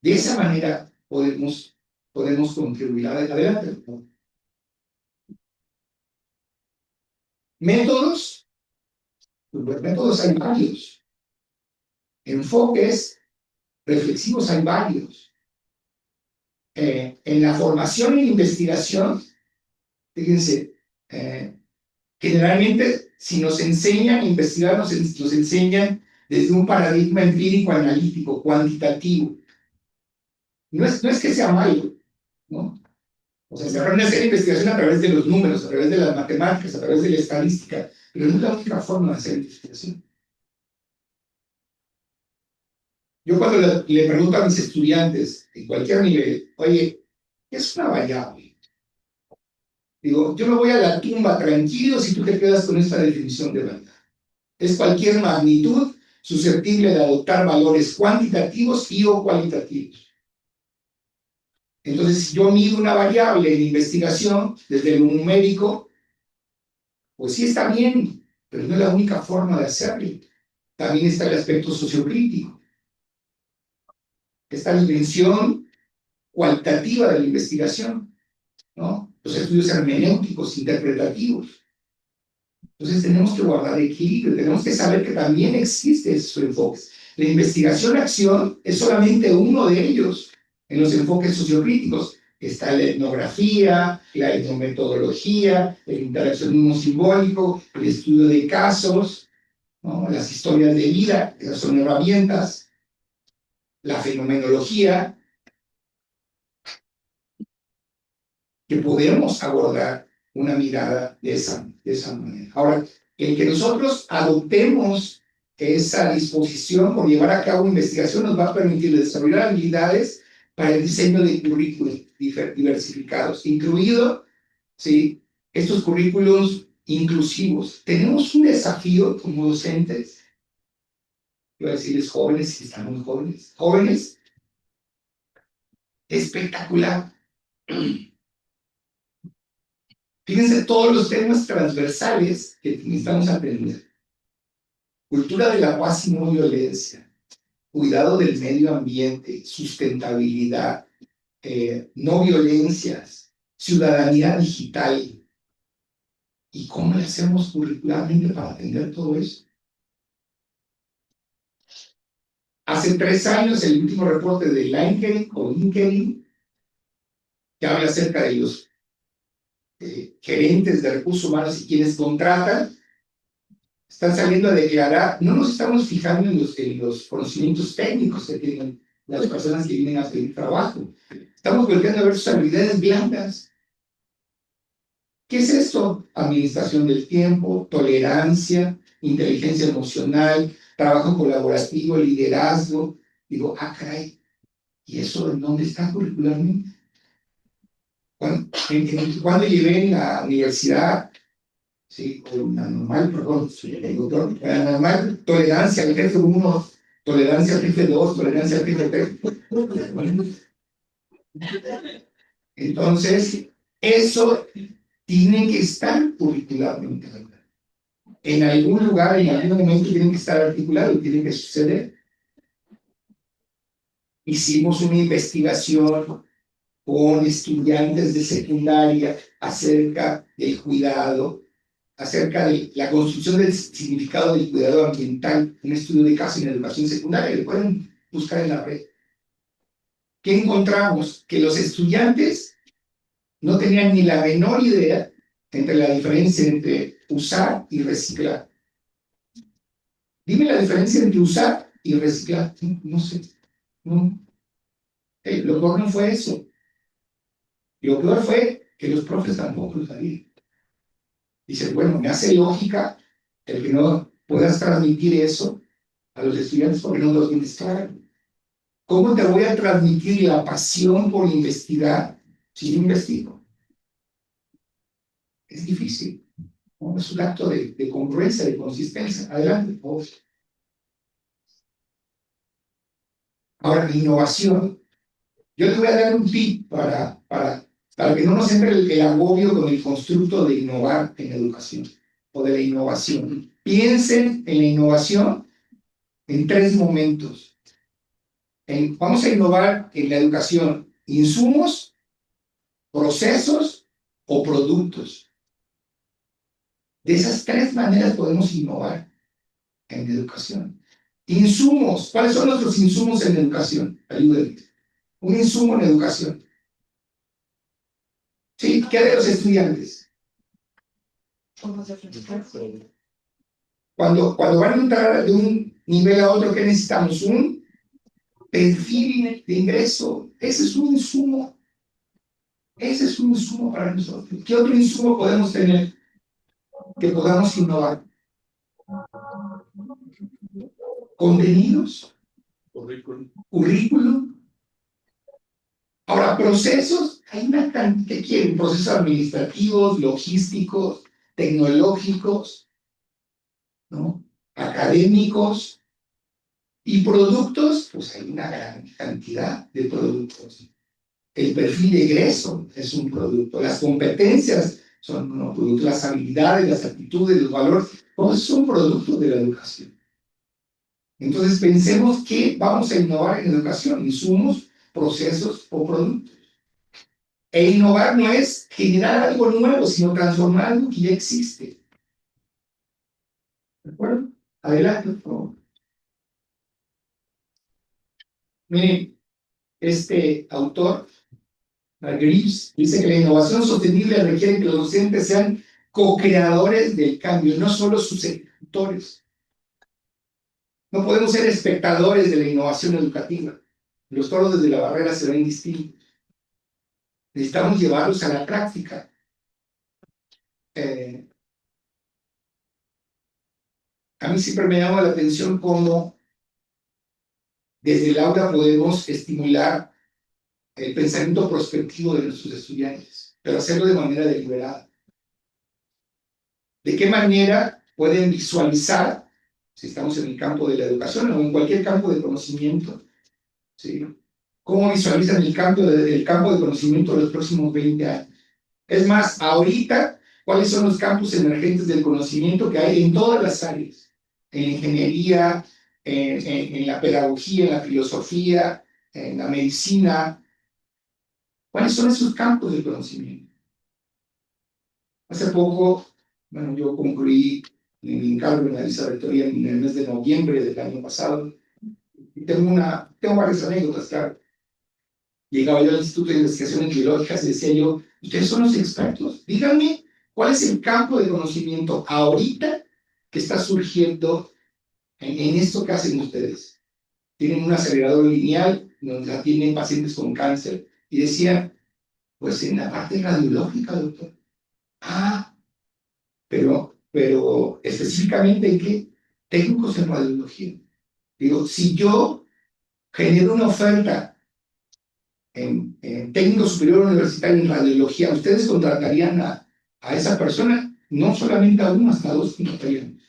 De esa manera podemos contribuir. Adelante. Métodos, pues métodos hay varios. Enfoques reflexivos hay varios. En la formación y investigación, fíjense, generalmente si nos enseñan a investigar, nos enseñan desde un paradigma empírico, analítico, cuantitativo. No es que sea malo, ¿no? O sea, se aprende a hacer investigación a través de los números, a través de las matemáticas, a través de la estadística, pero no es la única forma de hacer investigación. Yo cuando le pregunto a mis estudiantes, en cualquier nivel, oye, ¿qué es una variable? Digo, yo me voy a la tumba tranquilo si tú te quedas con esta definición de variable. Es cualquier magnitud susceptible de adoptar valores cuantitativos y o cualitativos. Entonces, si yo mido una variable en investigación desde lo numérico, pues sí está bien, pero no es la única forma de hacerlo. También está el aspecto sociocrítico. Esta dimensión cualitativa de la investigación, ¿no? Los estudios hermenéuticos, interpretativos. Entonces tenemos que guardar equilibrio, tenemos que saber que también existe esos enfoques. La investigación-acción es solamente uno de ellos en los enfoques sociocríticos. Está la etnografía, la etnometodología, el interaccionismo simbólico, el estudio de casos, ¿no? Las historias de vida, esas son herramientas, la fenomenología, que podemos abordar una mirada de esa manera. Ahora, el que nosotros adoptemos esa disposición por llevar a cabo investigación nos va a permitir desarrollar habilidades para el diseño de currículos diversificados, incluido, ¿sí?, estos currículos inclusivos. Tenemos un desafío como docentes, iba a decirles jóvenes, si están muy jóvenes, espectacular. Fíjense todos los temas transversales que necesitamos aprender. Cultura de la paz y no violencia, cuidado del medio ambiente, sustentabilidad, no violencias, ciudadanía digital. ¿Y cómo le hacemos curricularmente para atender todo eso? Hace 3 años, el último reporte de LinkedIn, que habla acerca de los gerentes de recursos humanos y quienes contratan, están saliendo a declarar, no nos estamos fijando en los conocimientos técnicos que tienen las personas que vienen a pedir trabajo. Estamos volviendo a ver sus habilidades blandas. ¿Qué es esto? Administración del tiempo, tolerancia, inteligencia emocional, trabajo colaborativo, liderazgo. Digo, caray, ¿y eso en dónde está curricularmente? Cuando llevé en la universidad, sí, con la normal, perdón, el doctor, la normal tolerancia al jefe 1, tolerancia al jefe 2, tolerancia al jefe 3. Entonces, eso tiene que estar curricularmente. En algún lugar, en algún momento, tiene que estar articulado, tiene que suceder. Hicimos una investigación con estudiantes de secundaria acerca del cuidado, acerca de la construcción del significado del cuidado ambiental, un estudio de caso en educación secundaria, lo pueden buscar en la red. ¿Qué encontramos? Que los estudiantes no tenían ni la menor idea entre la diferencia entre usar y reciclar. Dime la diferencia entre usar y reciclar. No sé. No. Lo peor no fue eso. Lo peor fue que los profes tampoco lo sabían. Dicen, bueno, me hace lógica el que no puedas transmitir eso a los estudiantes porque no los tienes claro. ¿Cómo te voy a transmitir la pasión por investigar si no investigo? Es difícil, ¿no? Es un acto de congruencia, de consistencia. Adelante, por favor. Ahora, la innovación. Yo te voy a dar un tip para que no nos entre el agobio con el constructo de innovar en educación o de la innovación. Piensen en la innovación en 3 momentos. Vamos a innovar en la educación: insumos, procesos o productos. De esas 3 maneras podemos innovar en educación. Insumos. ¿Cuáles son nuestros insumos en educación? Ayúdenme. Un insumo en educación. ¿Sí? ¿Qué de los estudiantes? Cuando van a entrar de un nivel a otro, ¿qué necesitamos? Un perfil de ingreso. Ese es un insumo. Ese es un insumo para nosotros. ¿Qué otro insumo podemos tener que podamos innovar? Contenidos. Currículum. Ahora, procesos. Hay una cantidad que quieren. Procesos administrativos, logísticos, tecnológicos, ¿no? Académicos. Y productos, pues hay una gran cantidad de productos. El perfil de egreso es un producto, las competencias son unos productos, las habilidades, las actitudes, los valores, todos son productos de la educación. Entonces pensemos que vamos a innovar en educación, insumos, procesos o productos. E innovar no es generar algo nuevo, sino transformar algo que ya existe. ¿De acuerdo? Adelante, por favor. Miren, este autor Grives dice que la innovación sostenible requiere que los docentes sean co-creadores del cambio, no solo sus ejecutores. No podemos ser espectadores de la innovación educativa. Los toros desde la barrera se ven distintos. Necesitamos llevarlos a la práctica. A mí siempre me llama la atención cómo desde el aula podemos estimular el pensamiento prospectivo de nuestros estudiantes, pero hacerlo de manera deliberada. ¿De qué manera pueden visualizar, si estamos en el campo de la educación o en cualquier campo de conocimiento, ¿sí? ¿Cómo visualizan el campo de conocimiento de los próximos 20 años? Es más, ahorita, ¿cuáles son los campos emergentes del conocimiento que hay en todas las áreas? En ingeniería, en la pedagogía, en la filosofía, en la medicina. ¿Cuáles son esos campos del conocimiento? Hace poco, bueno, yo concluí mi encargo en la vicerrectoría en el mes de noviembre del año pasado. Y tengo varias anécdotas, claro. Llegaba yo al Instituto de Investigaciones Biológicas y decía yo, ustedes son los expertos, díganme cuál es el campo de conocimiento ahorita que está surgiendo en esto que hacen ustedes. Tienen un acelerador lineal, donde la tienen pacientes con cáncer, y decían, pues en la parte radiológica, doctor. Ah, pero específicamente en qué? Técnicos en radiología. Digo, si yo genero una oferta en técnico superior universitario en radiología, ¿ustedes contratarían a esa persona? No solamente a uno, hasta 2 contratarían.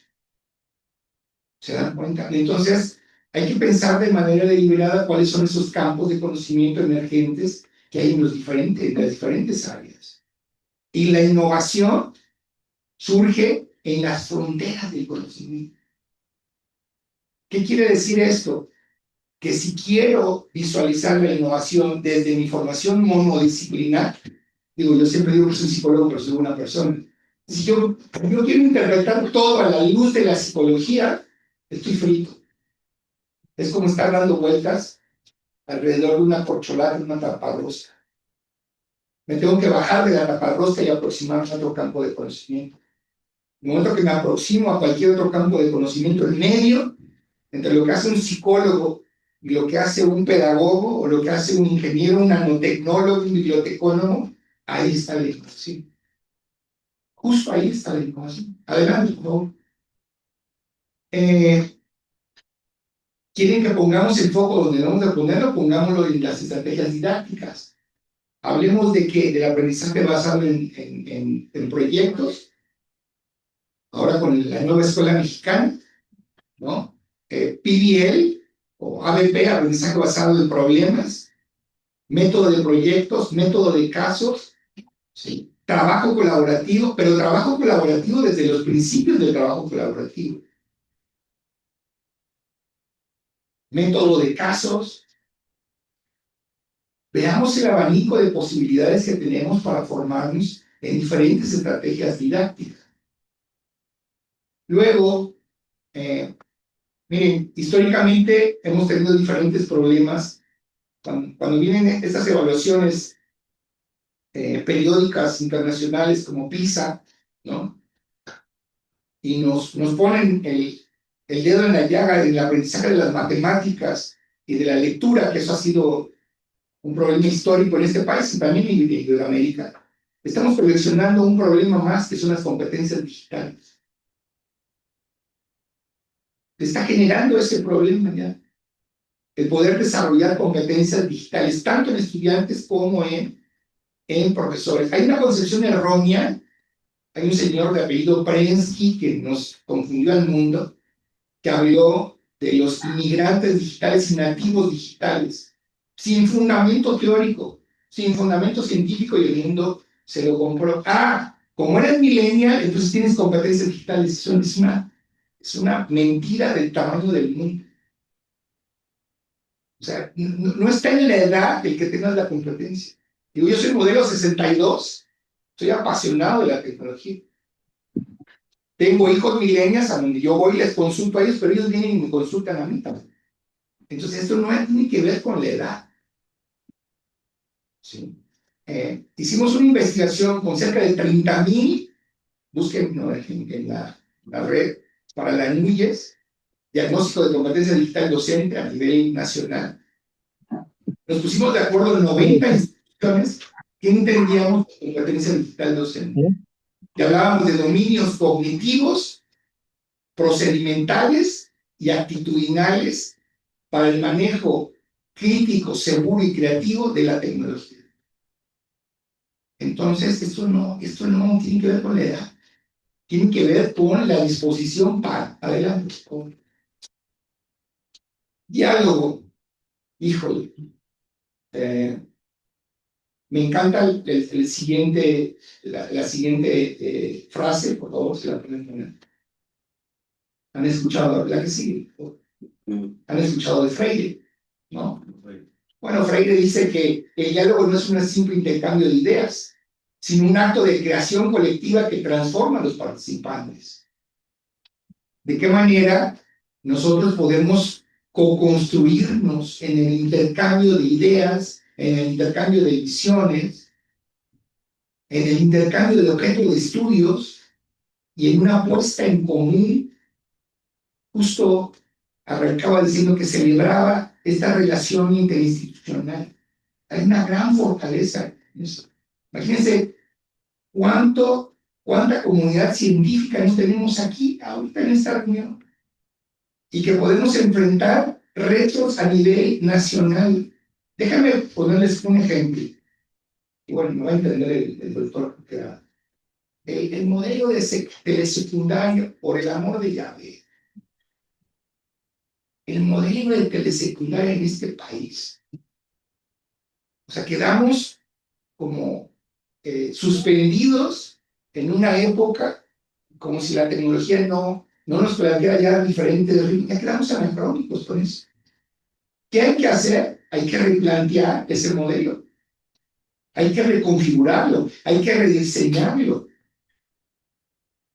¿Se dan cuenta? Entonces, hay que pensar de manera deliberada cuáles son esos campos de conocimiento emergentes que hay en las diferentes áreas. Y la innovación surge en las fronteras del conocimiento. ¿Qué quiere decir esto? Que si quiero visualizar la innovación desde mi formación monodisciplinar, digo, yo siempre digo que soy psicólogo, pero soy una persona. Si yo quiero interpretar todo a la luz de la psicología, estoy frito. Es como estar dando vueltas alrededor de una corcholata, de una taparrosca. Me tengo que bajar de la taparrosca y aproximarme a otro campo de conocimiento. En el momento que me aproximo a cualquier otro campo de conocimiento, en medio, entre lo que hace un psicólogo y lo que hace un pedagogo, o lo que hace un ingeniero, un nanotecnólogo, un bibliotecónomo, ahí está la innovación. Justo ahí está la innovación. Adelante, por favor. quieren que pongamos el foco donde debemos de ponerlo, pongámoslo en las estrategias didácticas. Hablemos del aprendizaje basado en proyectos, ahora con la nueva escuela mexicana, ¿no? PBL o ABP, aprendizaje basado en problemas, método de proyectos, método de casos, ¿sí? Trabajo colaborativo, pero trabajo colaborativo desde los principios del trabajo colaborativo. Método de casos. Veamos el abanico de posibilidades que tenemos para formarnos en diferentes estrategias didácticas. Luego, miren, históricamente hemos tenido diferentes problemas. Cuando vienen estas evaluaciones periódicas internacionales como PISA, ¿no? Y nos ponen el dedo en la llaga del aprendizaje de las matemáticas y de la lectura, que eso ha sido un problema histórico en este país y también en Iberoamérica. Estamos coleccionando un problema más, que son las competencias digitales. Está generando ese problema ya. El poder desarrollar competencias digitales, tanto en estudiantes como en profesores. Hay una concepción errónea. Hay un señor de apellido Prensky que nos confundió al mundo, que habló de los inmigrantes digitales y nativos digitales, sin fundamento teórico, sin fundamento científico, y el mundo se lo compró. Como eres millennial, entonces tienes competencias digitales. Eso es una mentira del tamaño del mundo. O sea, no está en la edad el que tengas la competencia. Digo, yo soy modelo 62, soy apasionado de la tecnología. Tengo hijos millennials a donde yo voy y les consulto a ellos, pero ellos vienen y me consultan a mí también. Entonces, esto no tiene que ver con la edad. ¿Sí? Hicimos una investigación con cerca de 30,000, busquen, ¿no?, en la red, para la NUYES, diagnóstico de competencia digital docente a nivel nacional. Nos pusimos de acuerdo en 90 instituciones que entendíamos competencia digital docente. Y hablábamos de dominios cognitivos, procedimentales y actitudinales para el manejo crítico, seguro y creativo de la tecnología. Entonces, esto no tiene que ver con la edad, tiene que ver con la disposición para adelante. Diálogo, híjole. Me encanta la siguiente frase, por favor, si la pueden poner. ¿Han escuchado la que sigue? ¿Han escuchado de Freire? ¿No? Bueno, Freire dice que el diálogo no es un simple intercambio de ideas, sino un acto de creación colectiva que transforma a los participantes. ¿De qué manera nosotros podemos co-construirnos en el intercambio de ideas, en el intercambio de visiones, en el intercambio de objetos de estudios y en una puesta en común? Justo arrancaba diciendo que celebraba esta relación interinstitucional. Hay una gran fortaleza en eso. Imagínense cuánta comunidad científica nos tenemos aquí ahorita en esta reunión y que podemos enfrentar retos a nivel nacional. Déjame ponerles un ejemplo. Y bueno, me va a entender el doctor que el modelo de telesecundario, por el amor de Yahvé, el modelo de telesecundaria en este país. O sea, quedamos como suspendidos en una época, como si la tecnología no nos planteara ya diferentes ritmos. Ya quedamos anacrónicos con eso. ¿Qué hay que hacer? Hay que replantear ese modelo. Hay que reconfigurarlo, hay que rediseñarlo.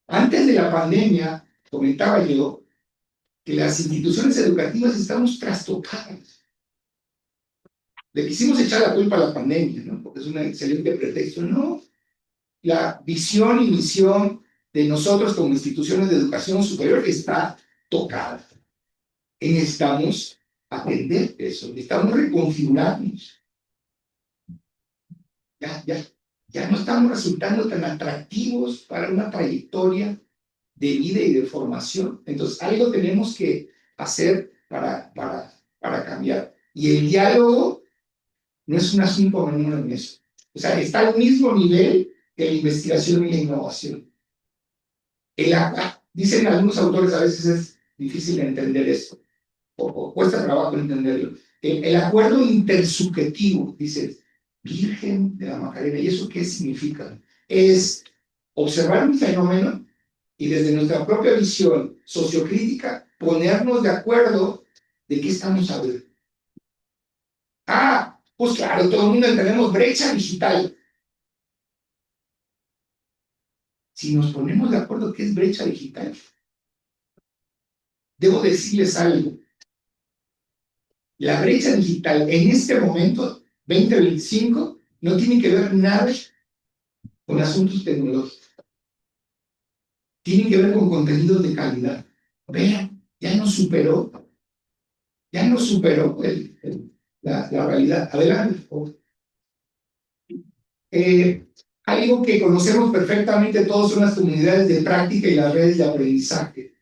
Antes de la pandemia, comentaba yo que las instituciones educativas estamos trastocadas. Le quisimos echar la culpa a la pandemia, ¿no? Porque es un excelente pretexto. No, la visión y misión de nosotros como instituciones de educación superior está tocada. Y necesitamos atender eso, necesitamos reconfigurarnos. Ya no estamos resultando tan atractivos para una trayectoria de vida y de formación. Entonces, algo tenemos que hacer para cambiar. Y el diálogo no es un asunto menor en eso. O sea, está al mismo nivel que la investigación y la innovación. Dicen algunos autores, a veces es difícil entender esto, o cuesta trabajo entenderlo. El acuerdo intersubjetivo, dice, Virgen de la Macarena, ¿y eso qué significa? Es observar un fenómeno y desde nuestra propia visión sociocrítica ponernos de acuerdo de qué estamos hablando. Ah, pues claro, todo el mundo entendemos brecha digital. Si nos ponemos de acuerdo qué es brecha digital, debo decirles algo. La brecha digital en este momento, 2025, no tiene que ver nada con asuntos tecnológicos. Tiene que ver con contenidos de calidad. Vean, ya nos superó la realidad. Adelante, por favor. Algo que conocemos perfectamente todos son las comunidades de práctica y las redes de aprendizaje.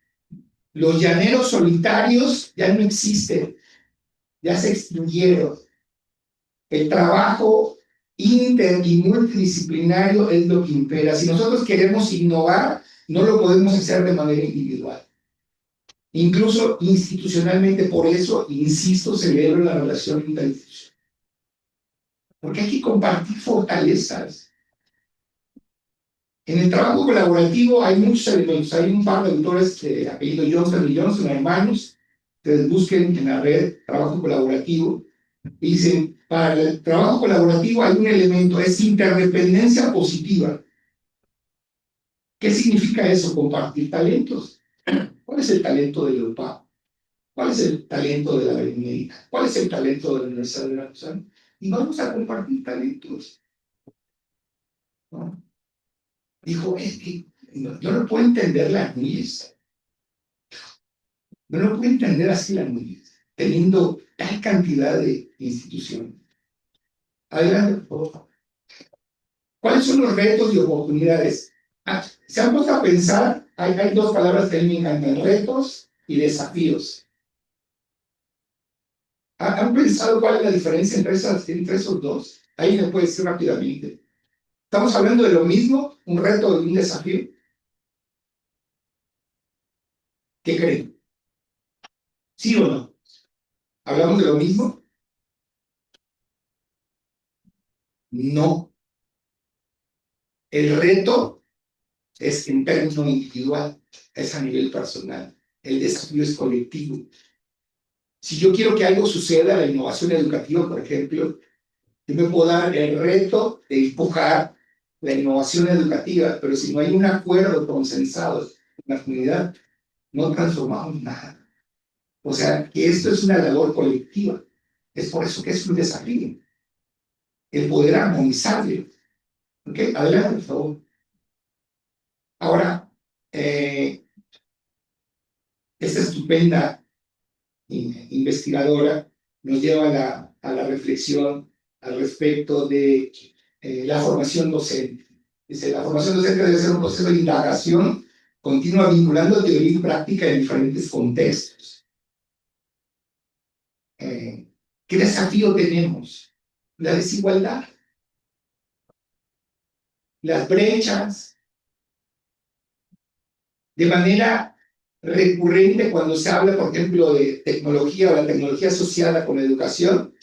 Los llaneros solitarios ya no existen, ya se extinguieron. El trabajo inter y multidisciplinario es lo que impera. Si nosotros queremos innovar, no lo podemos hacer de manera individual. Incluso institucionalmente, por eso, insisto, celebro la relación interinstitucional. Porque hay que compartir fortalezas. En el trabajo colaborativo hay muchos elementos. Hay un par de autores de apellido Johnson y Johnson, hermanos. Ustedes busquen en la red trabajo colaborativo. Y dicen, para el trabajo colaborativo hay un elemento, es interdependencia positiva. ¿Qué significa eso? Compartir talentos. ¿Cuál es el talento del UPA? ¿Cuál es el talento de la Benemérita? ¿Cuál es el talento de la Universidad de Veracruz? Y vamos a compartir talentos, ¿no? Dijo, es que yo no puedo entender la NUYES. No lo puedo entender así la NUYES, teniendo tal cantidad de instituciones. Adelante, por favor. ¿Cuáles son los retos y oportunidades? Se han puesto a pensar, hay dos palabras que a mí me encantan, retos y desafíos. ¿Han pensado cuál es la diferencia entre esos dos? Ahí me puede decir rápidamente. ¿Estamos hablando de lo mismo, un reto y un desafío? ¿Qué creen? ¿Sí o no? ¿Hablamos de lo mismo? No. El reto es en términos individual, es a nivel personal. El desafío es colectivo. Si yo quiero que algo suceda, la innovación educativa, por ejemplo, yo me puedo dar el reto de empujar la innovación educativa, pero si no hay un acuerdo consensado en la comunidad, no transformamos nada. O sea, que esto es una labor colectiva. Es por eso que es un desafío. El poder armonizarlo. ¿Ok? Adelante, por favor. Ahora, esta estupenda investigadora nos lleva a la reflexión al respecto de la formación docente. Dice, la formación docente debe ser un proceso de indagación continua vinculando teoría y práctica en diferentes contextos. ¿Qué desafío tenemos? La desigualdad, las brechas. De manera recurrente cuando se habla, por ejemplo, de tecnología o la tecnología asociada con la educación,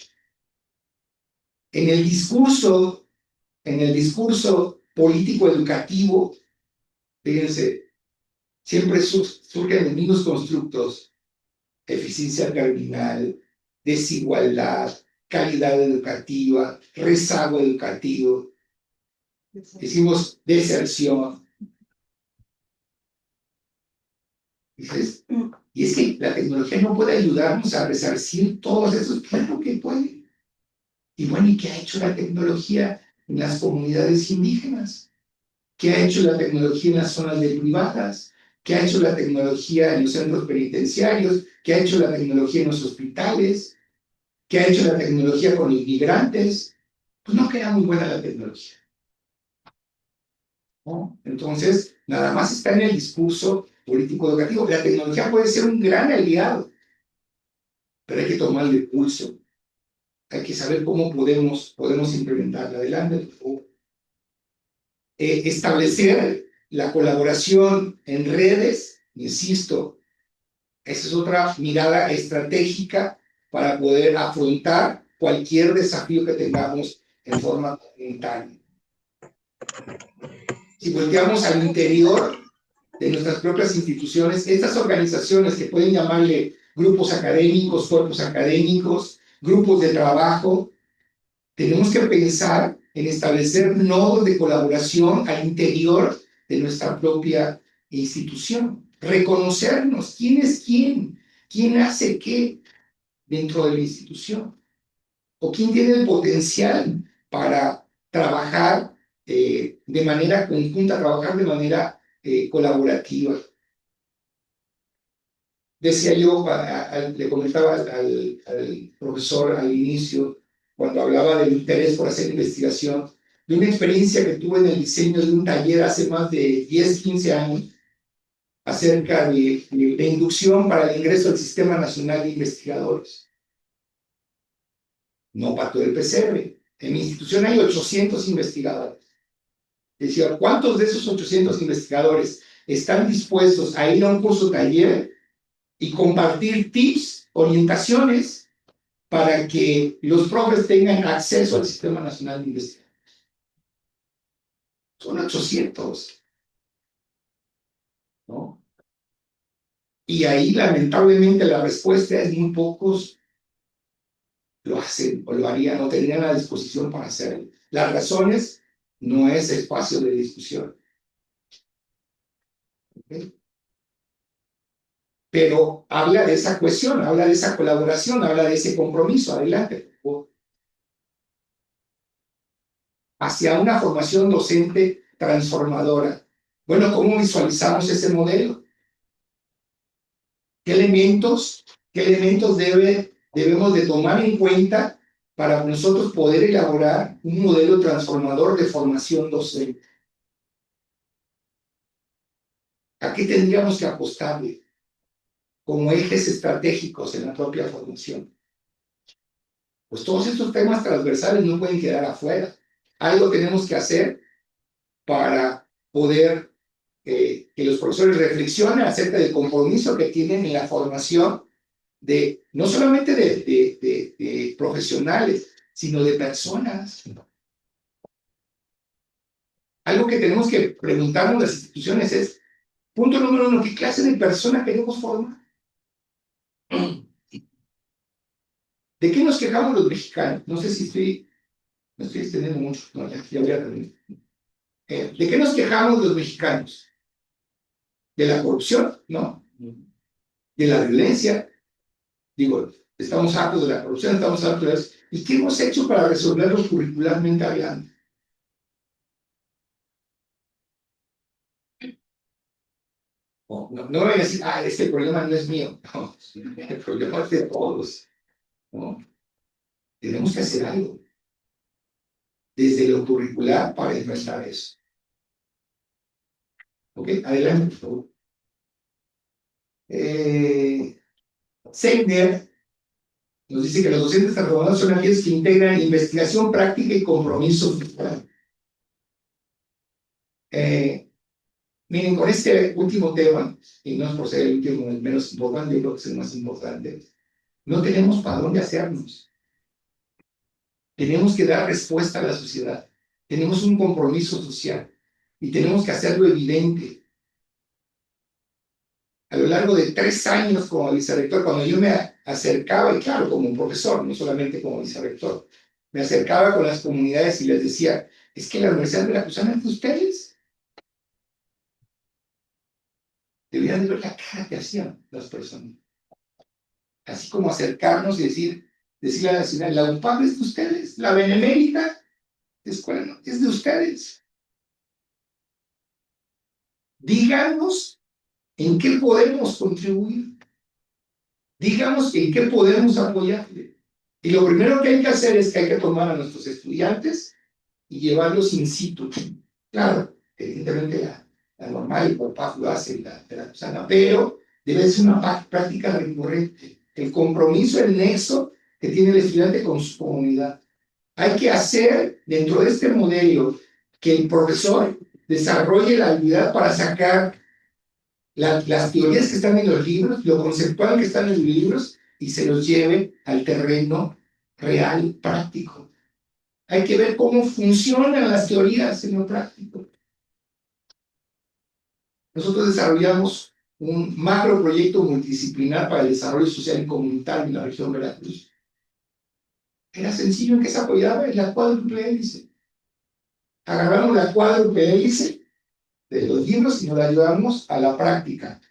en el discurso político educativo, fíjense, siempre surgen los mismos constructos: eficiencia cardinal, desigualdad, calidad educativa, rezago educativo, decimos deserción. Y es que la tecnología no puede ayudarnos a resarcir todos esos, claro que puede. Y bueno, ¿y qué ha hecho la tecnología en las comunidades indígenas? ¿Qué ha hecho la tecnología en las zonas privadas? ¿Qué ha hecho la tecnología en los centros penitenciarios? ¿Qué ha hecho la tecnología en los hospitales? ¿Qué ha hecho la tecnología con los migrantes? Pues no queda muy buena la tecnología, ¿no? Entonces, nada más está en el discurso político educativo. La tecnología puede ser un gran aliado, pero hay que tomarle el pulso. Hay que saber cómo podemos implementarla. Adelante, por favor. Establecer la colaboración en redes, insisto, esa es otra mirada estratégica para poder afrontar cualquier desafío que tengamos en forma comunitaria. Si volteamos al interior de nuestras propias instituciones, estas organizaciones que pueden llamarle grupos académicos, cuerpos académicos, grupos de trabajo, tenemos que pensar en establecer nodos de colaboración al interior de nuestra propia institución. Reconocernos quién es quién hace qué dentro de la institución, o quién tiene el potencial para trabajar de manera conjunta, trabajar de manera colaborativa. Decía yo, le comentaba al profesor al inicio, cuando hablaba del interés por hacer investigación, de una experiencia que tuve en el diseño de un taller hace más de 10, 15 años, acerca de inducción para el ingreso al Sistema Nacional de Investigadores. No para todo el PCR. En mi institución hay 800 investigadores. Decía, ¿cuántos de esos 800 investigadores están dispuestos a ir a un curso taller y compartir tips, orientaciones, para que los profes tengan acceso al Sistema Nacional de Investigación? Son 800, ¿no? Y ahí, lamentablemente, la respuesta es muy pocos lo hacen o lo harían o tendrían la disposición para hacerlo. Las razones no es espacio de discusión. ¿Okay? Pero habla de esa cohesión, habla de esa colaboración, habla de ese compromiso. Adelante. Hacia una formación docente transformadora. Bueno, ¿cómo visualizamos ese modelo? ¿Qué elementos debemos de tomar en cuenta para nosotros poder elaborar un modelo transformador de formación docente? ¿A qué tendríamos que apostarle como ejes estratégicos en la propia formación? Pues todos estos temas transversales no pueden quedar afuera. Algo tenemos que hacer para poder que los profesores reflexionen acerca del compromiso que tienen en la formación de no solamente de profesionales, sino de personas. Algo que tenemos que preguntarnos las instituciones es, punto número 1, ¿qué clase de persona queremos formar? ¿De qué nos quejamos los mexicanos? No sé si me estoy extendiendo mucho, no, ya voy a terminar. ¿De qué nos quejamos los mexicanos? De la corrupción, ¿no? De la violencia. Digo, estamos hartos de la corrupción, estamos hartos de eso. ¿Y qué hemos hecho para resolverlo curricularmente hablando? No voy a decir, este problema no es mío. No, el problema es de todos, ¿no? Tenemos que hacer algo desde lo curricular para enfrentar eso. ¿Ok? Adelante, por favor. Segner nos dice que los docentes transformadores son aquellos que integran investigación, práctica y compromiso social. Miren, con este último tema, y no es por ser el último, el menos importante, yo creo que es el más importante, no tenemos para dónde hacernos. Tenemos que dar respuesta a la sociedad. Tenemos un compromiso social y tenemos que hacerlo evidente. A lo largo de 3 años como vicerrector, cuando yo me acercaba, y claro, como profesor, no solamente como vicerrector, me acercaba con las comunidades y les decía, es que la Universidad Veracruzana es de ustedes. Deberían ver la cara que hacían las personas. Así como acercarnos y decirle a la ciudad, la UPAP es de ustedes, la Benemérita Escuela no, es de ustedes. Díganos en qué podemos contribuir. Díganos en qué podemos apoyarle. Y lo primero que hay que hacer es que hay que tomar a nuestros estudiantes y llevarlos in situ. Claro, evidentemente la normal, el papá lo hace, la sana, pero debe ser una práctica recurrente. el compromiso, el nexo que tiene el estudiante con su comunidad. Hay que hacer dentro de este modelo que el profesor desarrolle la habilidad para sacar las teorías que están en los libros, lo conceptual que están en los libros, y se los lleve al terreno real, práctico. Hay que ver cómo funcionan las teorías en lo práctico. Nosotros desarrollamos un macro proyecto multidisciplinar para el desarrollo social y comunitario en la región de Veracruz. Era sencillo. ¿En qué se apoyaba? En la cuádruple hélice. Agarramos la cuádruple hélice de los libros y nos la llevamos a la práctica.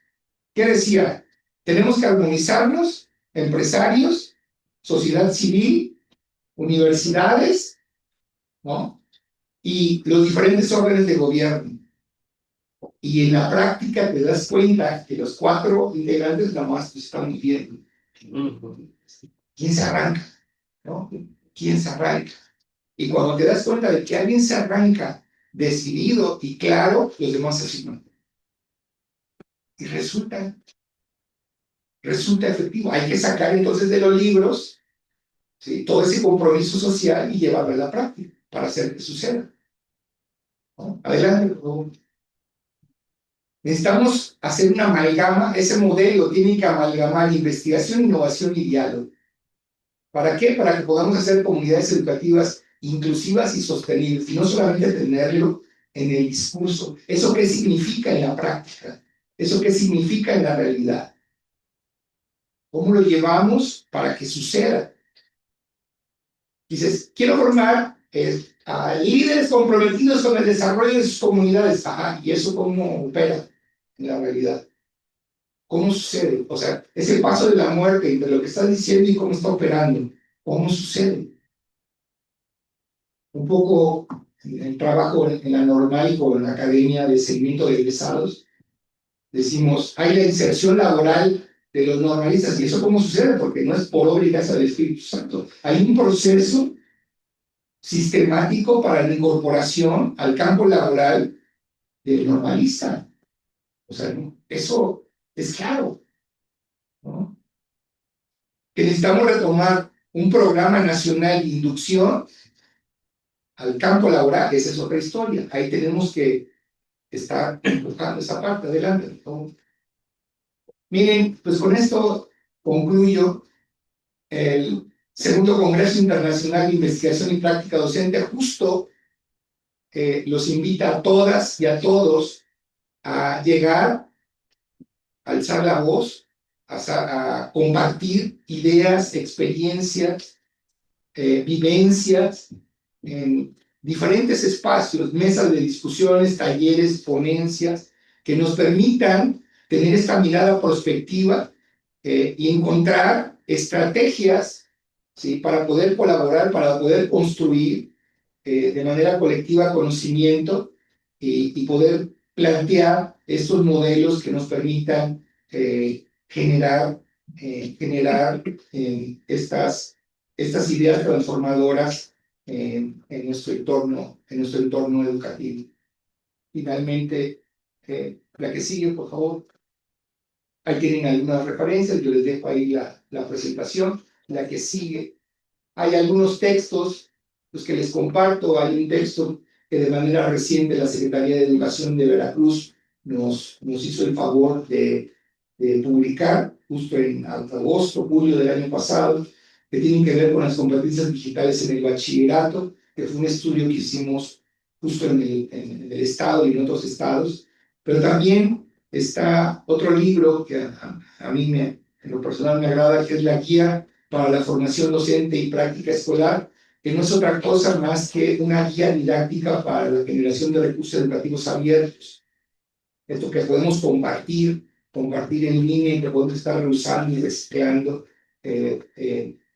¿Qué decía? Tenemos que armonizarnos, empresarios, sociedad civil, universidades, ¿no? Y los diferentes órdenes de gobierno. Y en la práctica te das cuenta que los 4 integrantes nada más están viendo. ¿Quién se arranca? ¿No? ¿Quién se arranca? Y cuando te das cuenta de que alguien se arranca decidido y claro, los demás se asignan. Y resulta efectivo. Hay que sacar entonces de los libros, ¿sí?, todo ese compromiso social y llevarlo a la práctica para hacer que suceda, ¿no? Adelante, por favor. Necesitamos hacer una amalgama. Ese modelo tiene que amalgamar investigación, innovación y diálogo. ¿Para qué? Para que podamos hacer comunidades educativas inclusivas y sostenibles, y no solamente tenerlo en el discurso. ¿Eso qué significa en la práctica? ¿Eso qué significa en la realidad? ¿Cómo lo llevamos para que suceda? Dices, quiero formar a líderes comprometidos con el desarrollo de sus comunidades. Ajá, ¿y eso cómo opera en la realidad? ¿Cómo sucede? O sea, es el paso de la muerte entre lo que estás diciendo y cómo está operando. ¿Cómo sucede? Un poco el trabajo en la normal y con la academia de seguimiento de egresados. Decimos, hay la inserción laboral de los normalistas. ¿Y eso cómo sucede? Porque no es por obra y gracia del Espíritu Santo. Hay un proceso sistemático para la incorporación al campo laboral del normalista. O sea, eso es claro, ¿no? Que necesitamos retomar un programa nacional de inducción al campo laboral. Esa es otra historia. Ahí tenemos que estar buscando esa parte. Adelante, ¿no? Miren, pues con esto concluyo el segundo Congreso Internacional de Investigación y Práctica Docente. Justo los invita a todas y a todos a llegar, a alzar la voz, a compartir ideas, experiencias, vivencias en diferentes espacios, mesas de discusiones, talleres, ponencias, que nos permitan tener esta mirada prospectiva y encontrar estrategias, ¿sí?, para poder colaborar, para poder construir de manera colectiva conocimiento y poder plantear estos modelos que nos permitan generar estas ideas transformadoras en nuestro entorno educativo. Finalmente, la que sigue, por favor. Ahí tienen algunas referencias, yo les dejo ahí la presentación. La que sigue. Hay algunos textos, los que les comparto. Hay un texto que de manera reciente la Secretaría de Educación de Veracruz nos hizo el favor de publicar, justo en agosto, julio del año pasado, que tienen que ver con las competencias digitales en el bachillerato, que fue un estudio que hicimos justo en el estado y en otros estados. Pero también está otro libro que a mí en lo personal me agrada, que es la Guía para la Formación Docente y Práctica Escolar, que no es otra cosa más que una guía didáctica para la generación de recursos educativos abiertos. Esto que podemos compartir en línea y que podemos estar reusando y reciclando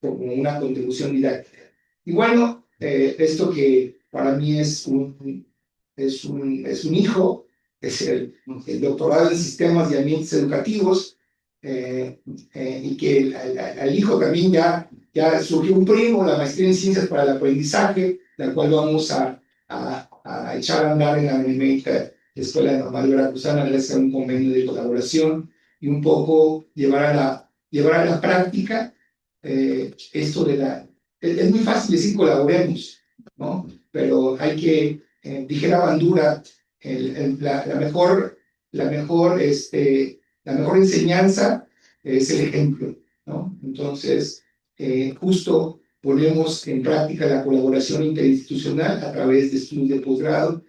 como una contribución didáctica. Y bueno, esto que para mí es un hijo, es el doctorado en sistemas y ambientes educativos, y que al hijo también ya surgió un primo, la maestría en ciencias para el aprendizaje, la cual vamos a echar a andar en la MEITA, Escuela Normal Veracruzana, gracias a un convenio de colaboración, y un poco llevar a la llevar a la práctica esto de la... Es muy fácil decir colaboremos, ¿no? Pero hay que, dijera Bandura, la mejor, la mejor enseñanza es el ejemplo, ¿no? Entonces, justo ponemos en práctica la colaboración interinstitucional a través de estudios de posgrado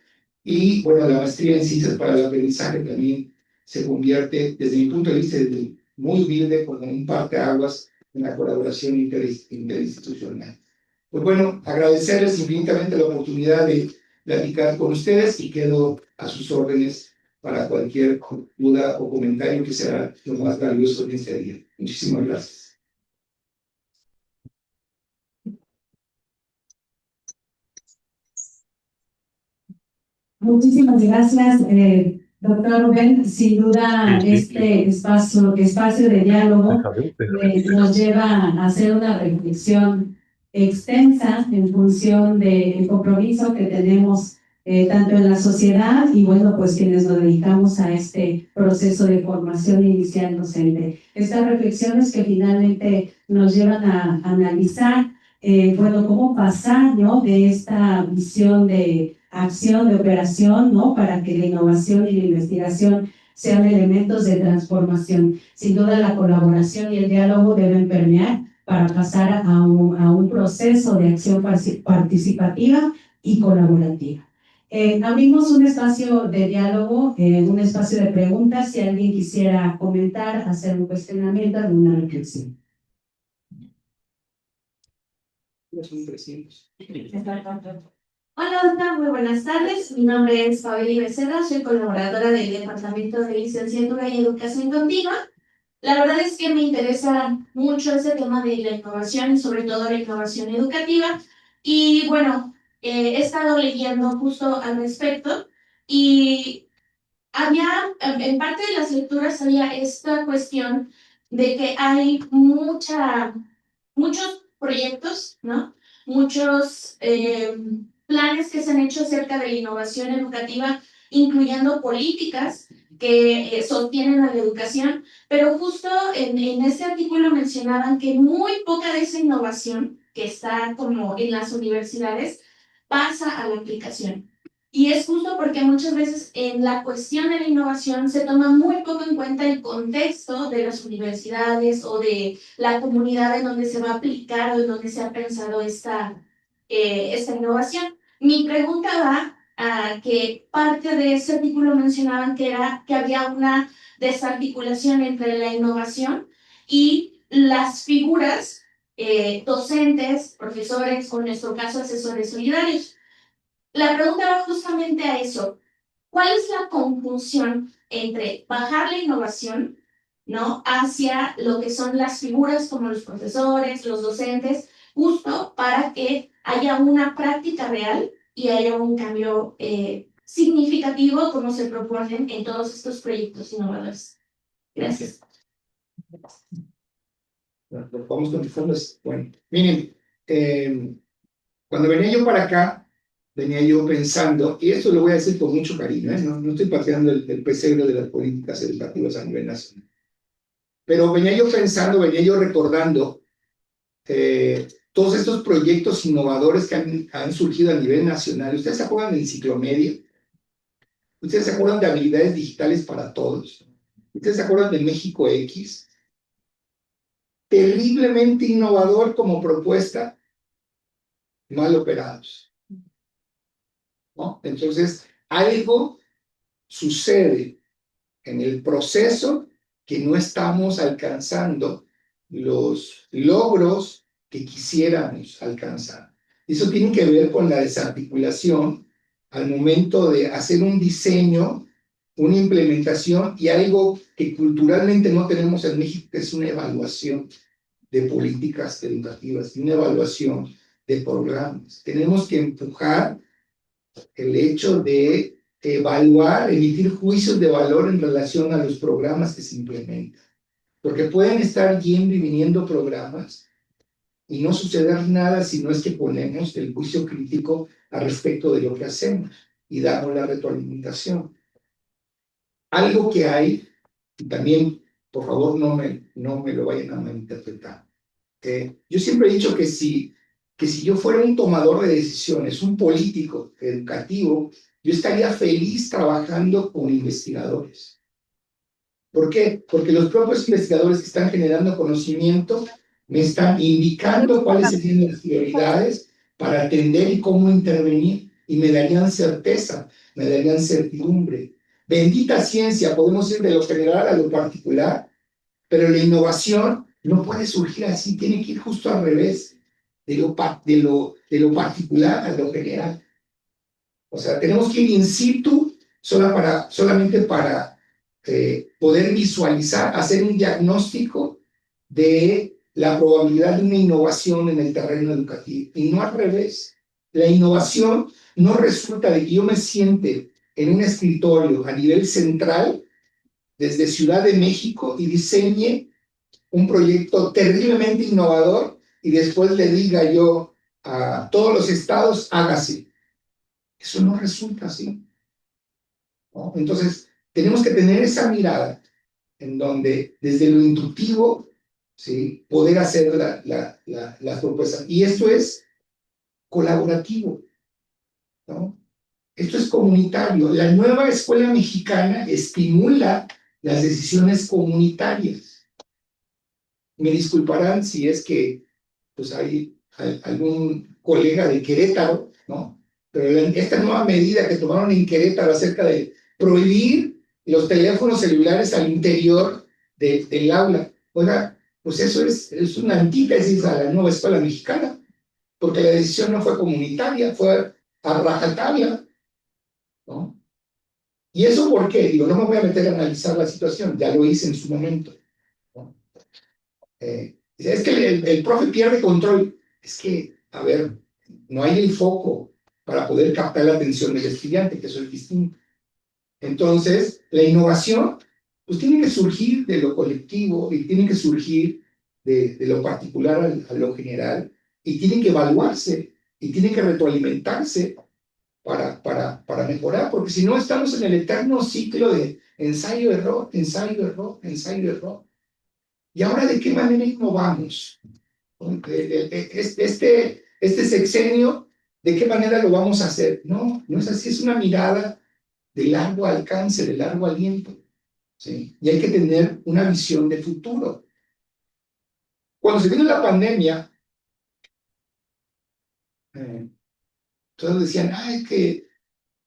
y, bueno, la maestría en ciencias para el aprendizaje también se convierte, desde mi punto de vista, desde muy humilde, como un parteaguas en la colaboración interinstitucional. Pues bueno, agradecerles infinitamente la oportunidad de platicar con ustedes y quedo a sus órdenes para cualquier duda o comentario que será lo más valioso de este día. Muchísimas gracias. Muchísimas gracias, doctor Rubén. Sin duda, este espacio de diálogo nos lleva a hacer una reflexión extensa en función del compromiso que tenemos tanto en la sociedad y, bueno, pues quienes nos dedicamos a este proceso de formación inicial docente. Estas reflexiones que finalmente nos llevan a analizar, bueno, cómo pasar, ¿no?, de esta visión de acción, de operación, ¿no?, para que la innovación y la investigación sean elementos de transformación. Sin duda, la colaboración y el diálogo deben permear para pasar a un proceso de acción participativa y colaborativa. Abrimos un espacio de diálogo, un espacio de preguntas, si alguien quisiera comentar, hacer un cuestionamiento, alguna reflexión. Hola, doctora, muy buenas tardes. Mi nombre es Fabeli Becerra, soy colaboradora del Departamento de Licenciatura y Educación Continua. La verdad es que me interesa mucho ese tema de la innovación y sobre todo la innovación educativa. Y bueno, he estado leyendo justo al respecto y en parte de las lecturas había esta cuestión de que hay muchos proyectos, ¿no? Muchos planes que se han hecho acerca de la innovación educativa, incluyendo políticas que sostienen a la educación, pero justo en este artículo mencionaban que muy poca de esa innovación que está como en las universidades pasa a la aplicación. Y es justo porque muchas veces en la cuestión de la innovación se toma muy poco en cuenta el contexto de las universidades o de la comunidad en donde se va a aplicar o en donde se ha pensado esta innovación. Mi pregunta va a que parte de ese artículo mencionaban que había una desarticulación entre la innovación y las figuras docentes, profesores, o en nuestro caso asesores solidarios. La pregunta va justamente a eso. ¿Cuál es la conjunción entre bajar la innovación, ¿no?, hacia lo que son las figuras como los profesores, los docentes, justo para que haya una práctica real y haya un cambio significativo como se proponen en todos estos proyectos innovadores? Gracias. Vamos con fondos. Bueno, miren, cuando venía yo para acá, venía yo pensando, y esto lo voy a decir con mucho cariño, no estoy pateando el pesebre de las políticas educativas a nivel nacional, pero venía yo pensando, venía yo recordando todos estos proyectos innovadores que han surgido a nivel nacional. ¿Ustedes se acuerdan de Enciclomedia? ¿Ustedes se acuerdan de Habilidades Digitales para Todos? ¿Ustedes se acuerdan de México X? Terriblemente innovador como propuesta, mal operados, ¿no? Entonces, algo sucede en el proceso que no estamos alcanzando los logros que quisiéramos alcanzar. Eso tiene que ver con la desarticulación al momento de hacer un diseño, una implementación y algo que culturalmente no tenemos en México, que es una evaluación de políticas educativas, una evaluación de programas. Tenemos que empujar el hecho de evaluar, emitir juicios de valor en relación a los programas que se implementan. Porque pueden estar yendo y viniendo programas y no suceder nada si no es que ponemos el juicio crítico al respecto de lo que hacemos y damos la retroalimentación. Algo que hay, y también por favor no me lo vayan a malinterpretar. Yo siempre he dicho que si yo fuera un tomador de decisiones, un político educativo, yo estaría feliz trabajando con investigadores. ¿Por qué? Porque los propios investigadores que están generando conocimiento me están indicando cuáles serían las prioridades para atender y cómo intervenir, y me darían certeza, me darían certidumbre. Bendita ciencia, podemos ir de lo general a lo particular, pero la innovación no puede surgir así, tiene que ir justo al revés, de lo particular a lo general. O sea, tenemos que ir in situ solamente para poder visualizar, hacer un diagnóstico de la probabilidad de una innovación en el terreno educativo, y no al revés. La innovación no resulta de que yo me siente en un escritorio a nivel central desde Ciudad de México y diseñe un proyecto terriblemente innovador y después le diga yo a todos los estados, hágase. Eso no resulta así, ¿no? Entonces, tenemos que tener esa mirada en donde desde lo intuitivo, ¿sí?, poder hacer las propuestas. Y esto es colaborativo, ¿no? Esto es comunitario. La nueva escuela mexicana estimula las decisiones comunitarias. Me disculparán si es que pues hay algún colega de Querétaro, ¿no? Pero esta nueva medida que tomaron en Querétaro acerca de prohibir los teléfonos celulares al interior del aula, oiga, pues eso es una antítesis a la nueva escuela mexicana, porque la decisión no fue comunitaria, fue a rajatabla, ¿no? ¿Y eso por qué? Digo, no me voy a meter a analizar la situación, ya lo hice en su momento, ¿no? Es que el profe pierde control. Es que, a ver, no hay el foco para poder captar la atención del estudiante, que eso es distinto. Entonces, la innovación, pues tiene que surgir de lo colectivo y tiene que surgir de lo particular a lo general, y tiene que evaluarse y tiene que retroalimentarse para mejorar, porque si no estamos en el eterno ciclo de ensayo-error, ensayo-error, ensayo-error. ¿Y ahora de qué manera innovamos? Este sexenio, ¿de qué manera lo vamos a hacer? No, no es así, es una mirada de largo alcance, de largo aliento, ¿sí? Y hay que tener una visión de futuro. Cuando se vino la pandemia, todos decían,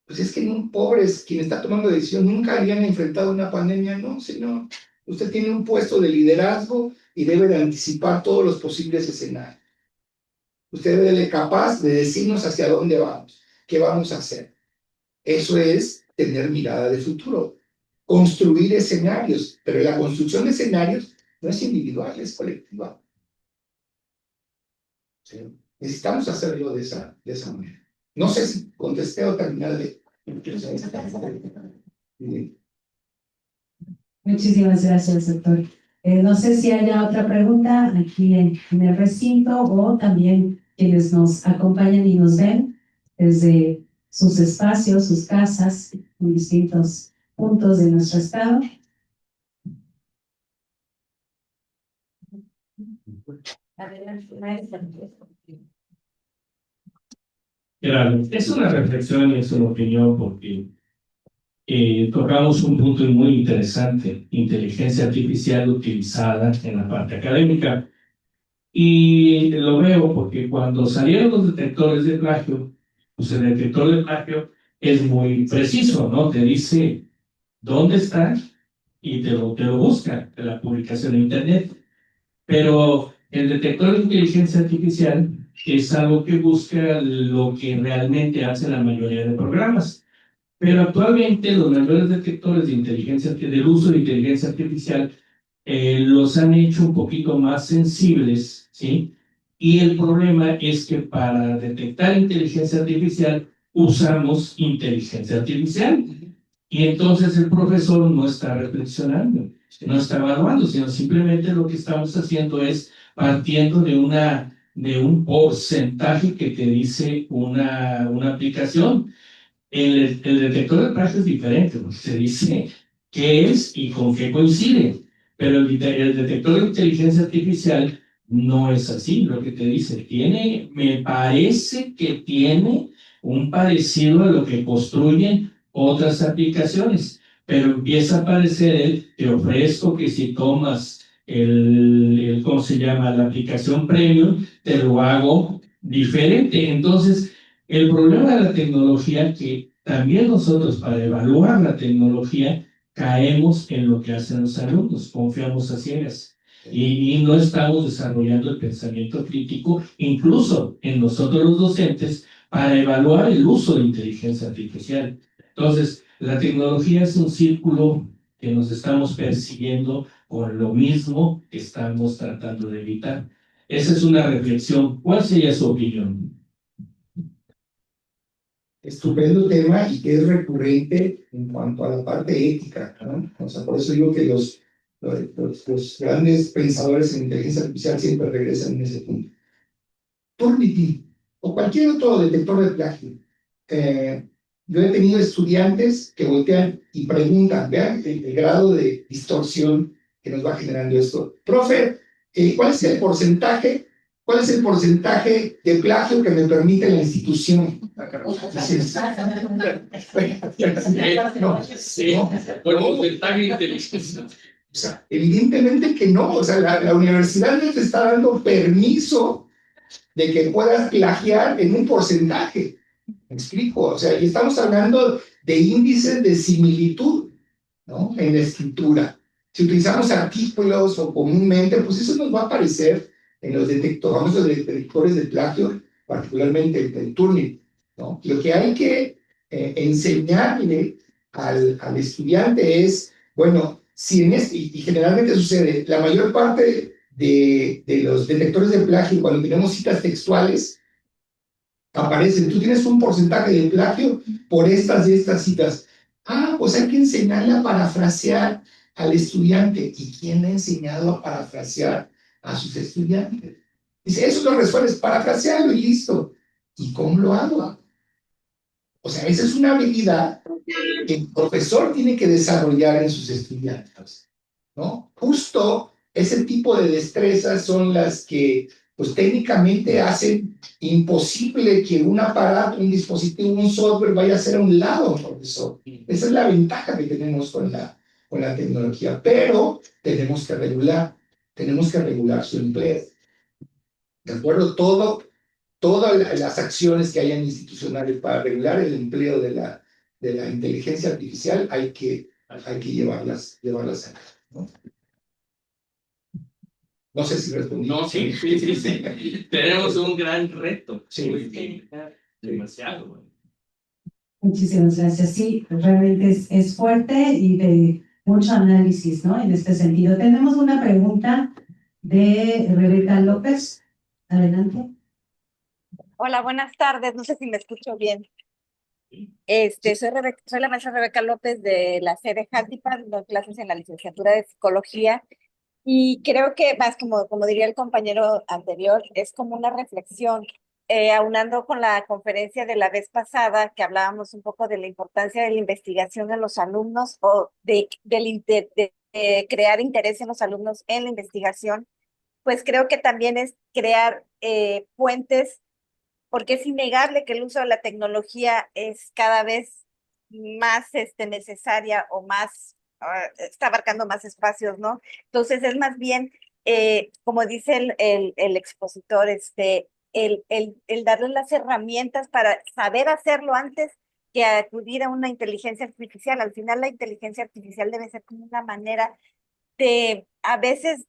pues es que un pobre es quien está tomando decisión, nunca habían enfrentado una pandemia. No, señor, usted tiene un puesto de liderazgo y debe de anticipar todos los posibles escenarios. Usted debe ser capaz de decirnos hacia dónde vamos, qué vamos a hacer. Eso es tener mirada de futuro, construir escenarios, pero la construcción de escenarios no es individual, es colectiva. ¿Sí? Necesitamos hacerlo de esa manera. No sé si contesté o terminé de... Muchísimas gracias, doctor. No sé si haya otra pregunta aquí en el recinto, o también quienes nos acompañan y nos ven desde sus espacios, sus casas, en distintos puntos de nuestro estado. Claro, es una reflexión y es una opinión porque tocamos un punto muy interesante: inteligencia artificial utilizada en la parte académica. Y lo veo porque cuando salieron los detectores de plagio, pues el detector de plagio es muy preciso, ¿no? Te dice dónde está y te lo busca de la publicación de Internet. Pero el detector de inteligencia artificial es algo que busca lo que realmente hace la mayoría de programas. Pero actualmente los mayores detectores de inteligencia, del uso de inteligencia artificial, los han hecho un poquito más sensibles, ¿sí? Y el problema es que para detectar inteligencia artificial usamos inteligencia artificial. Y entonces el profesor no está reflexionando, no está evaluando, sino simplemente lo que estamos haciendo es partiendo de un porcentaje que te dice una aplicación. El detector de plagio es diferente, porque se dice qué es y con qué coincide. Pero el detector de inteligencia artificial no es así, lo que te dice. Me parece que tiene un parecido a lo que construyen otras aplicaciones, pero empieza a aparecer te ofrezco que si tomas ¿cómo se llama? La aplicación premium, te lo hago diferente. Entonces, el problema de la tecnología, que también nosotros para evaluar la tecnología, caemos en lo que hacen los alumnos, confiamos a ciegas. Y no estamos desarrollando el pensamiento crítico, incluso en nosotros los docentes, para evaluar el uso de inteligencia artificial. Entonces, la tecnología es un círculo que nos estamos persiguiendo con lo mismo que estamos tratando de evitar. Esa es una reflexión. ¿Cuál sería su opinión? Estupendo tema y que es recurrente en cuanto a la parte ética, ¿no? O sea, por eso digo que los grandes pensadores en inteligencia artificial siempre regresan en ese punto. Turnitin o cualquier otro detector de plagio. Yo he tenido estudiantes que voltean y preguntan, vean el grado de distorsión que nos va generando esto. Profe, ¿cuál es el porcentaje? ¿Cuál es el porcentaje de plagio que me permite la institución? Porcentaje de inteligencia. O sea, evidentemente que no. O sea, la universidad no te está dando permiso de que puedas plagiar en un porcentaje. ¿Me explico? O sea, y estamos hablando de índices de similitud, ¿no? En la escritura. Si utilizamos artículos o comúnmente, pues eso nos va a aparecer en los detectores de plagio, particularmente el Turing, ¿no? Lo que hay que enseñarle al estudiante es, bueno, si en este, y generalmente sucede, la mayor parte de los detectores de plagio, cuando tenemos citas textuales, aparecen, tú tienes un porcentaje de plagio por estas y estas citas. Ah, pues hay que enseñarle a parafrasear al estudiante. ¿Y quién le ha enseñado a parafrasear a sus estudiantes? Dice, eso lo resuelves, parafrasearlo y listo. ¿Y cómo lo hago? O sea, esa es una habilidad que el profesor tiene que desarrollar en sus estudiantes, ¿no? Justo ese tipo de destrezas son las que, pues técnicamente hacen imposible que un aparato, un dispositivo, un software vaya a ser a un lado, profesor. Esa es la ventaja que tenemos con la tecnología, pero tenemos que regular su empleo. ¿De acuerdo? Todas las acciones que hayan institucionales para regular el empleo de la inteligencia artificial hay que llevarlas a cabo, ¿no? No sé si respondí. No, sí. Tenemos un gran reto. Sí. Demasiado. Muchísimas gracias. Sí, realmente es fuerte y de mucho análisis, ¿no? En este sentido. Tenemos una pregunta de Rebeca López. Adelante. Hola, buenas tardes. No sé si me escucho bien. Soy la maestra Rebeca López de la sede Jaltipan, doy clases en la licenciatura de Psicología y creo que más como diría el compañero anterior, es como una reflexión, aunando con la conferencia de la vez pasada que hablábamos un poco de la importancia de la investigación en los alumnos o de crear interés en los alumnos en la investigación, pues creo que también es crear puentes porque es innegable que el uso de la tecnología es cada vez más necesaria o más, está abarcando más espacios, ¿no? Entonces es más bien, como dice el expositor, el darle las herramientas para saber hacerlo antes que acudir a una inteligencia artificial. Al final la inteligencia artificial debe ser como una manera de, a veces,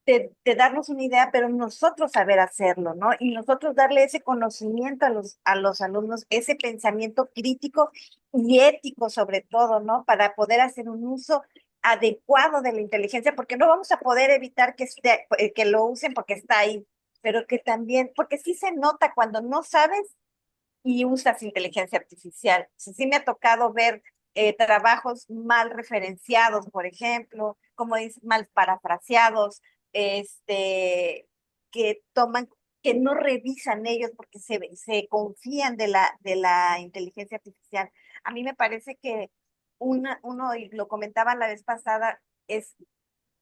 de darnos una idea, pero nosotros saber hacerlo, ¿no? Y nosotros darle ese conocimiento a los alumnos, ese pensamiento crítico y ético sobre todo, ¿no? Para poder hacer un uso adecuado de la inteligencia, porque no vamos a poder evitar que lo usen porque está ahí, pero que también, porque sí se nota cuando no sabes y usas inteligencia artificial. Sí me ha tocado ver trabajos mal referenciados, por ejemplo, como dice, mal parafraseados, que toman, que no revisan ellos porque se confían de la inteligencia artificial. A mí me parece que uno, y lo comentaba la vez pasada, es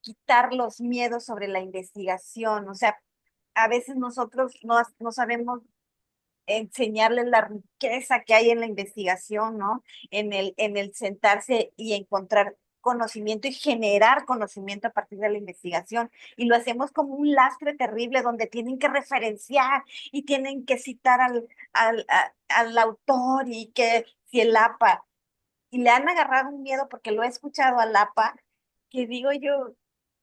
quitar los miedos sobre la investigación. O sea, a veces nosotros no sabemos enseñarles la riqueza que hay en la investigación, ¿no? En el sentarse y encontrar conocimiento y generar conocimiento a partir de la investigación. Y lo hacemos como un lastre terrible donde tienen que referenciar y tienen que citar al autor y que si el APA. Y le han agarrado un miedo porque lo he escuchado al APA, que digo yo,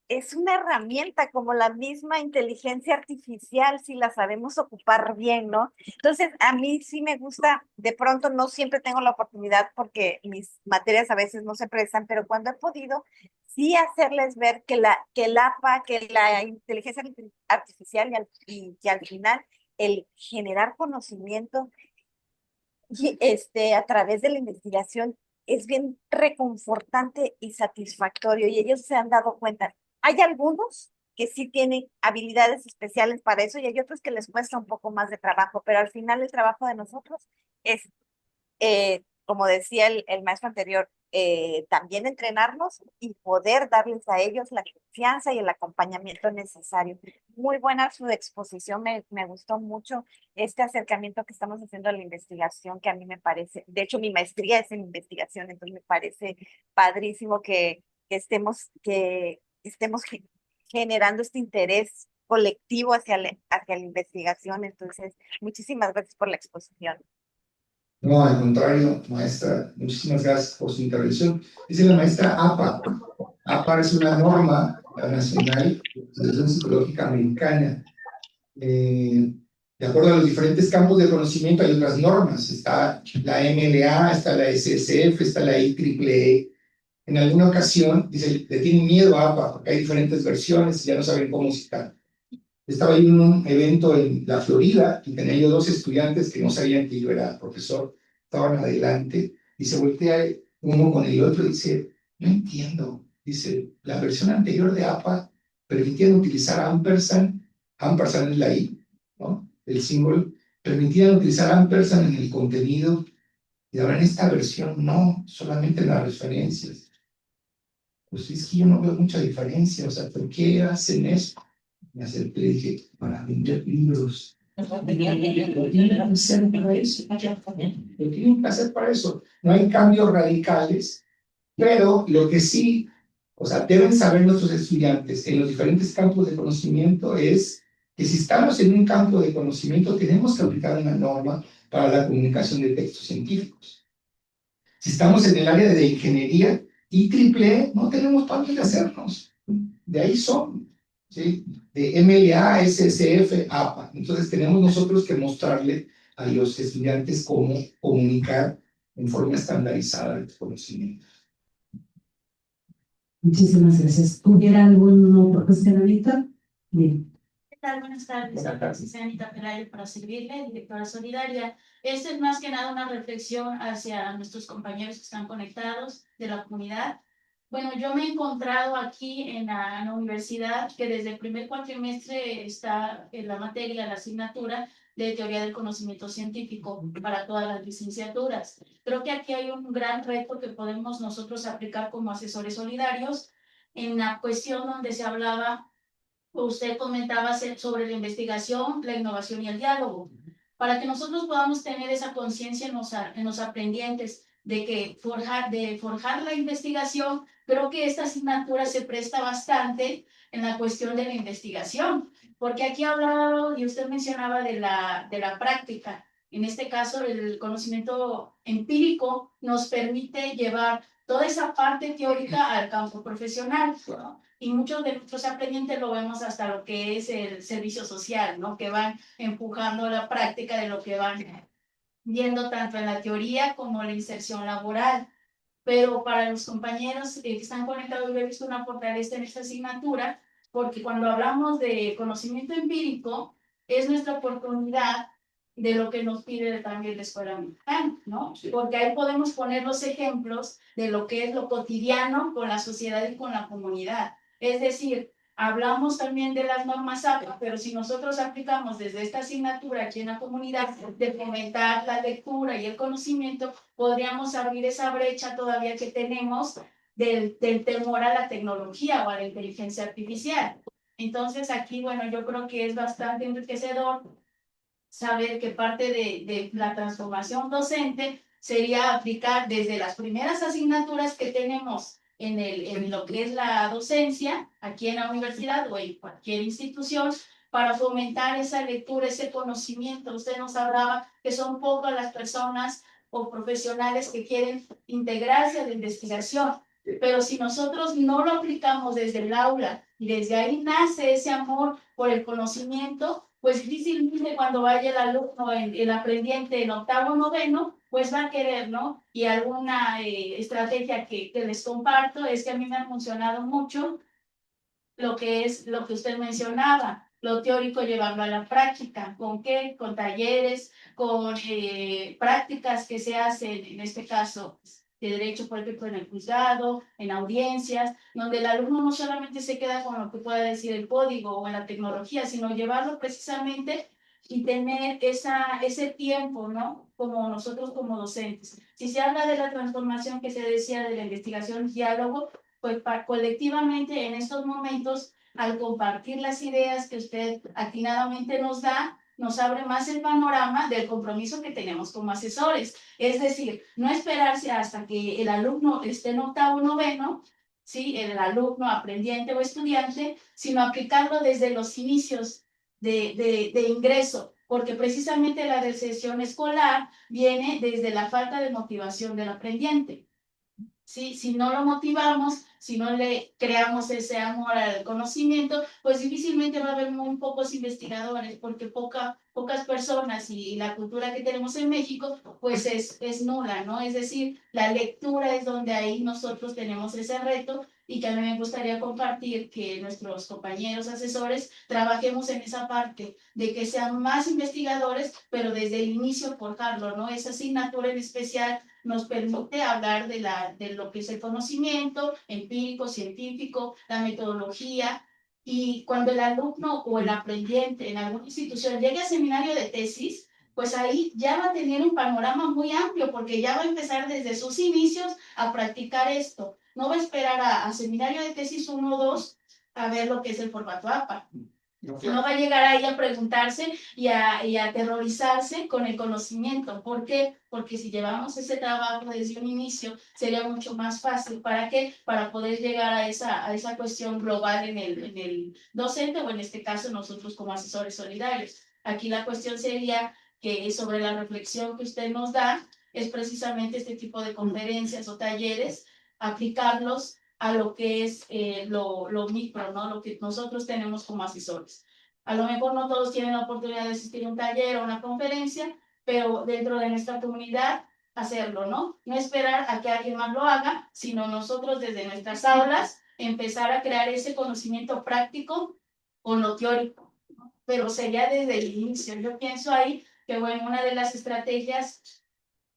es una herramienta como la misma inteligencia artificial si la sabemos ocupar bien, ¿no? Entonces, a mí sí me gusta, de pronto no siempre tengo la oportunidad porque mis materias a veces no se prestan, pero cuando he podido, sí hacerles ver que el APA, que la inteligencia artificial y que al final el generar conocimiento y a través de la investigación es bien reconfortante y satisfactorio y ellos se han dado cuenta. Hay algunos que sí tienen habilidades especiales para eso y hay otros que les cuesta un poco más de trabajo, pero al final el trabajo de nosotros es como decía el maestro anterior, también entrenarlos y poder darles a ellos la confianza y el acompañamiento necesario. Muy buena su exposición, me gustó mucho este acercamiento que estamos haciendo a la investigación, que a mí me parece, de hecho mi maestría es en investigación, entonces me parece padrísimo que estemos generando este interés colectivo hacia la investigación. Entonces, muchísimas gracias por la exposición. No, al contrario, maestra, muchísimas gracias por su intervención. Dice la maestra APA. APA es una norma nacional de Asociación Psicológica Americana. De acuerdo a los diferentes campos de conocimiento hay otras normas. Está la MLA, está la SSF, está la IEEE. En alguna ocasión, dice, le tienen miedo a APA porque hay diferentes versiones y ya no saben cómo citar. Estaba yo en un evento en la Florida y tenía yo dos estudiantes que no sabían que yo era profesor, estaban adelante y se voltea uno con el otro y dice, no entiendo, dice, la versión anterior de APA permitían utilizar ampersand, ampersand es la I, ¿no? El símbolo, permitían utilizar ampersand en el contenido y ahora en esta versión no, solamente en las referencias. Pues es que yo no veo mucha diferencia, o sea, ¿por qué hacen eso? Me acerqué y dije, para vender libros. Lo tienen que hacer para eso. Lo tienen que hacer para eso. No hay cambios radicales, pero lo que sí, o sea, deben saber nuestros estudiantes en los diferentes campos de conocimiento es que si estamos en un campo de conocimiento, tenemos que aplicar una norma para la comunicación de textos científicos. Si estamos en el área de ingeniería, IEEE, no tenemos para dónde hacernos. De ahí son, ¿sí? De MLA, SSF, APA. Entonces tenemos nosotros que mostrarle a los estudiantes cómo comunicar en forma estandarizada el conocimiento. Muchísimas gracias. ¿Hubiera algún otro cuestionamiento? Bien. ¿Qué tal? Buenas tardes. Buenas tardes. Soy Anita Pelayo para servirle, directora solidaria. Esto es más que nada una reflexión hacia nuestros compañeros que están conectados de la comunidad. Bueno, yo me he encontrado aquí en la universidad que desde el primer cuatrimestre está en la materia, la asignatura de teoría del conocimiento científico para todas las licenciaturas. Creo que aquí hay un gran reto que podemos nosotros aplicar como asesores solidarios en la cuestión donde se hablaba. Usted comentaba sobre la investigación, la innovación y el diálogo. Para que nosotros podamos tener esa conciencia en los aprendientes de forjar la investigación, creo que esta asignatura se presta bastante en la cuestión de la investigación, porque aquí hablaba y usted mencionaba de la práctica. En este caso, el conocimiento empírico nos permite llevar toda esa parte teórica al campo profesional, ¿no? Y muchos de nuestros aprendientes lo vemos hasta lo que es el servicio social, ¿no? Que van empujando la práctica de lo que van viendo tanto en la teoría como en la inserción laboral. Pero para los compañeros que están conectados, yo he visto una fortaleza en esta asignatura, porque cuando hablamos de conocimiento empírico, es nuestra oportunidad de lo que nos pide también la escuela mexicana, ¿no? Porque ahí podemos poner los ejemplos de lo que es lo cotidiano con la sociedad y con la comunidad. Es decir, hablamos también de las normas APA, pero si nosotros aplicamos desde esta asignatura aquí en la comunidad de fomentar la lectura y el conocimiento, podríamos abrir esa brecha todavía que tenemos del temor a la tecnología o a la inteligencia artificial. Entonces aquí, bueno, yo creo que es bastante enriquecedor saber que parte de la transformación docente sería aplicar desde las primeras asignaturas que tenemos en lo que es la docencia, aquí en la universidad o en cualquier institución, para fomentar esa lectura, ese conocimiento. Usted nos hablaba que son pocas las personas o profesionales que quieren integrarse a la investigación, pero si nosotros no lo aplicamos desde el aula y desde ahí nace ese amor por el conocimiento, pues difícilmente cuando vaya el alumno, el aprendiente en octavo, noveno, pues va a querer, ¿no? Y alguna estrategia que les comparto es que a mí me ha funcionado mucho lo que es lo que usted mencionaba, lo teórico llevarlo a la práctica. ¿Con qué? Con talleres, con prácticas que se hacen, en este caso, de derecho, por ejemplo, en el juzgado, en audiencias, donde el alumno no solamente se queda con lo que pueda decir el código o en la tecnología, sino llevarlo precisamente y tener ese tiempo, ¿no? Como nosotros como docentes. Si se habla de la transformación que se decía de la investigación diálogo, pues colectivamente en estos momentos, al compartir las ideas que usted atinadamente nos da, nos abre más el panorama del compromiso que tenemos como asesores. Es decir, no esperarse hasta que el alumno esté en octavo, noveno, ¿sí? El alumno aprendiente o estudiante, sino aplicarlo desde los inicios de ingreso, porque precisamente la deserción escolar viene desde la falta de motivación del aprendiente. ¿Sí? Si no lo motivamos, si no le creamos ese amor al conocimiento, pues difícilmente va a haber muy pocos investigadores, porque pocas personas y la cultura que tenemos en México, pues es nula, ¿no? Es decir, la lectura es donde ahí nosotros tenemos ese reto y que a mí me gustaría compartir que nuestros compañeros asesores trabajemos en esa parte de que sean más investigadores, pero desde el inicio forjarlo, ¿no? Esa asignatura en especial nos permite hablar de lo que es el conocimiento empírico, científico, la metodología. Y cuando el alumno o el aprendiente en alguna institución llegue a seminario de tesis, pues ahí ya va a tener un panorama muy amplio, porque ya va a empezar desde sus inicios a practicar esto. No va a esperar a seminario de tesis 1 o 2 a ver lo que es el formato APA. No va a llegar ahí a preguntarse y a aterrorizarse con el conocimiento. ¿Por qué? Porque si llevamos ese trabajo desde un inicio, sería mucho más fácil. ¿Para qué? Para poder llegar a esa cuestión global en el docente, o en este caso nosotros como asesores solidarios. Aquí la cuestión sería que sobre la reflexión que usted nos da, es precisamente este tipo de conferencias o talleres, aplicarlos a lo que es lo micro, ¿no? Lo que nosotros tenemos como asesores. A lo mejor no todos tienen la oportunidad de asistir a un taller o una conferencia, pero dentro de nuestra comunidad hacerlo, ¿no? No esperar a que alguien más lo haga, sino nosotros desde nuestras aulas empezar a crear ese conocimiento práctico con lo teórico, ¿no? Pero sería desde el inicio. Yo pienso ahí que, bueno, una de las estrategias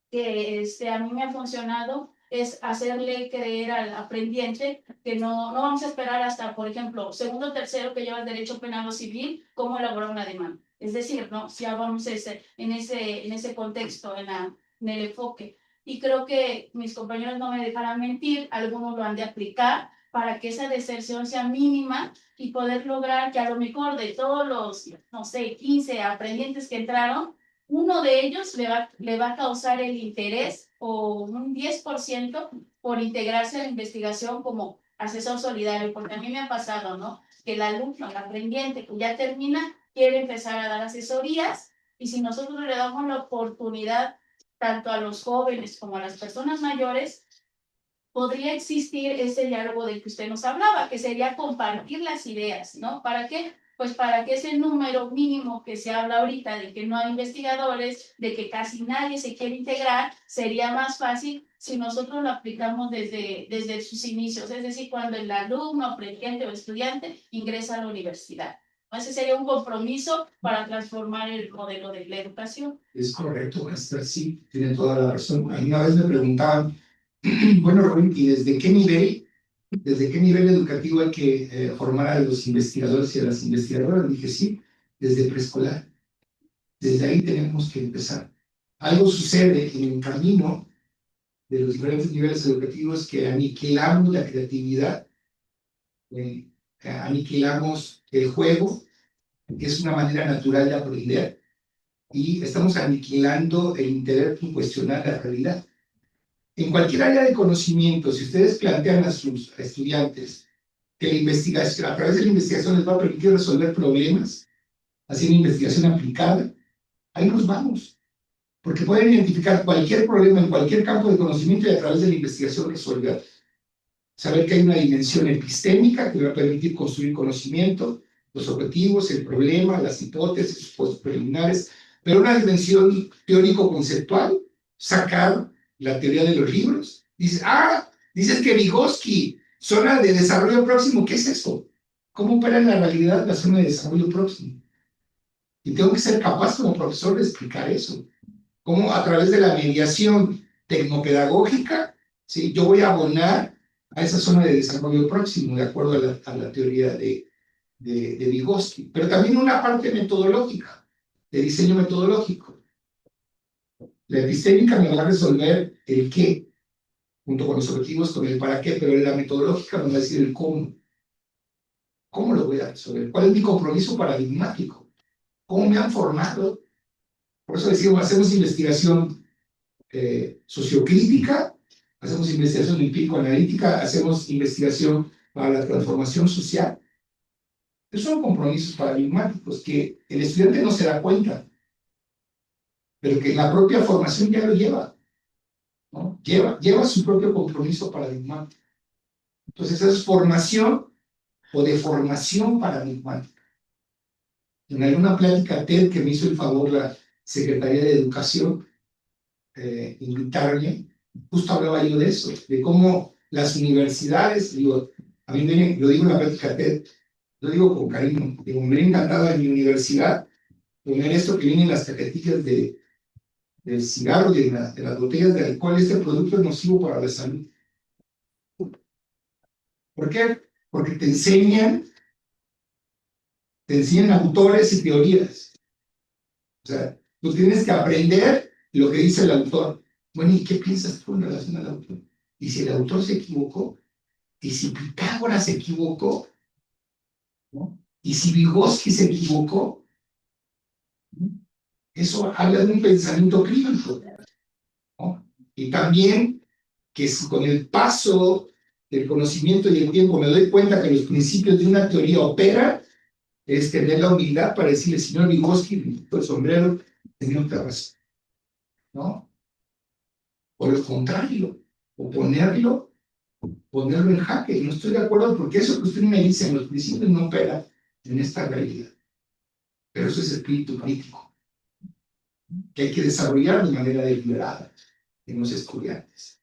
que a mí me ha funcionado es hacerle creer al aprendiente que no vamos a esperar hasta, por ejemplo, segundo o tercero que lleva el derecho penal o civil, cómo elaborar una demanda. Es decir, ¿no? Si vamos en ese contexto, en el enfoque. Y creo que mis compañeros no me dejarán mentir, algunos lo han de aplicar para que esa deserción sea mínima y poder lograr que a lo mejor de todos los, no sé, 15 aprendientes que entraron, uno de ellos le va a causar el interés o un 10% por integrarse a la investigación como asesor solidario, porque a mí me ha pasado, ¿no? Que el alumno, el aprendiente que ya termina, quiere empezar a dar asesorías, y si nosotros le damos la oportunidad tanto a los jóvenes como a las personas mayores, podría existir ese diálogo del que usted nos hablaba, que sería compartir las ideas, ¿no? ¿Para qué? Pues para que ese número mínimo que se habla ahorita de que no hay investigadores, de que casi nadie se quiere integrar, sería más fácil si nosotros lo aplicamos desde sus inicios, es decir, cuando el alumno, aprendiente o estudiante ingresa a la universidad. Ese sería un compromiso para transformar el modelo de la educación. Es correcto, Esther, sí, tiene toda la razón. A mí una vez me preguntaban, bueno, Rubén, ¿y desde qué nivel educativo hay que formar a los investigadores y a las investigadoras? Dije, sí, desde preescolar. Desde ahí tenemos que empezar. Algo sucede en el camino de los diferentes niveles educativos que aniquilamos la creatividad, aniquilamos el juego, que es una manera natural de aprender, y estamos aniquilando el interés en cuestionar la realidad. En cualquier área de conocimiento, si ustedes plantean a sus estudiantes que la investigación, a través de la investigación les va a permitir resolver problemas, haciendo investigación aplicada, ahí nos vamos. Porque pueden identificar cualquier problema en cualquier campo de conocimiento y a través de la investigación resolver. Saber que hay una dimensión epistémica que va a permitir construir conocimiento, los objetivos, el problema, las hipótesis, los preliminares, pero una dimensión teórico-conceptual, sacar la teoría de los libros. Dices, dices que Vygotsky, zona de desarrollo próximo, ¿qué es eso? ¿Cómo opera en la realidad la zona de desarrollo próximo? Y tengo que ser capaz como profesor de explicar eso. Cómo a través de la mediación tecnopedagógica, ¿sí? Yo voy a abonar a esa zona de desarrollo próximo, de acuerdo a la teoría de Vygotsky. Pero también una parte metodológica, de diseño metodológico. La epistémica me va a resolver el qué, junto con los objetivos, con el para qué, pero la metodológica me va a decir el cómo. ¿Cómo lo voy a resolver? ¿Cuál es mi compromiso paradigmático? ¿Cómo me han formado? Por eso decimos, hacemos investigación sociocrítica, hacemos investigación empírico-analítica, hacemos investigación para la transformación social. Esos son compromisos paradigmáticos que el estudiante no se da cuenta, pero que la propia formación ya lo lleva, ¿no? Lleva su propio compromiso paradigmático. Entonces, eso es formación o deformación paradigmática. En alguna plática TED que me hizo el favor la Secretaría de Educación, invitarme, justo hablaba yo de eso, de cómo las universidades, digo, a mí lo digo en la plática TED, lo digo con cariño, digo, me hubiera encantado en mi universidad poner esto que viene en las cajetillas del cigarro y de las botellas de alcohol, este producto es nocivo para la salud. ¿Por qué? Porque te enseñan autores y teorías. O sea, tú tienes que aprender lo que dice el autor. Bueno, ¿y qué piensas tú en relación al autor? Y si el autor se equivocó, y si Pitágoras se equivocó, ¿no? Y si Vygotsky se equivocó, ¿no? Eso habla de un pensamiento crítico, ¿no? Y también que con el paso del conocimiento y el tiempo me doy cuenta que los principios de una teoría operan, es tener la humildad para decirle, señor Vygotsky, el sombrero, tenía otra razón, ¿no? Por el contrario, o ponerlo en jaque. No estoy de acuerdo porque eso que usted me dice en los principios no opera en esta realidad. Pero eso es espíritu crítico, que hay que desarrollar de manera deliberada en los estudiantes.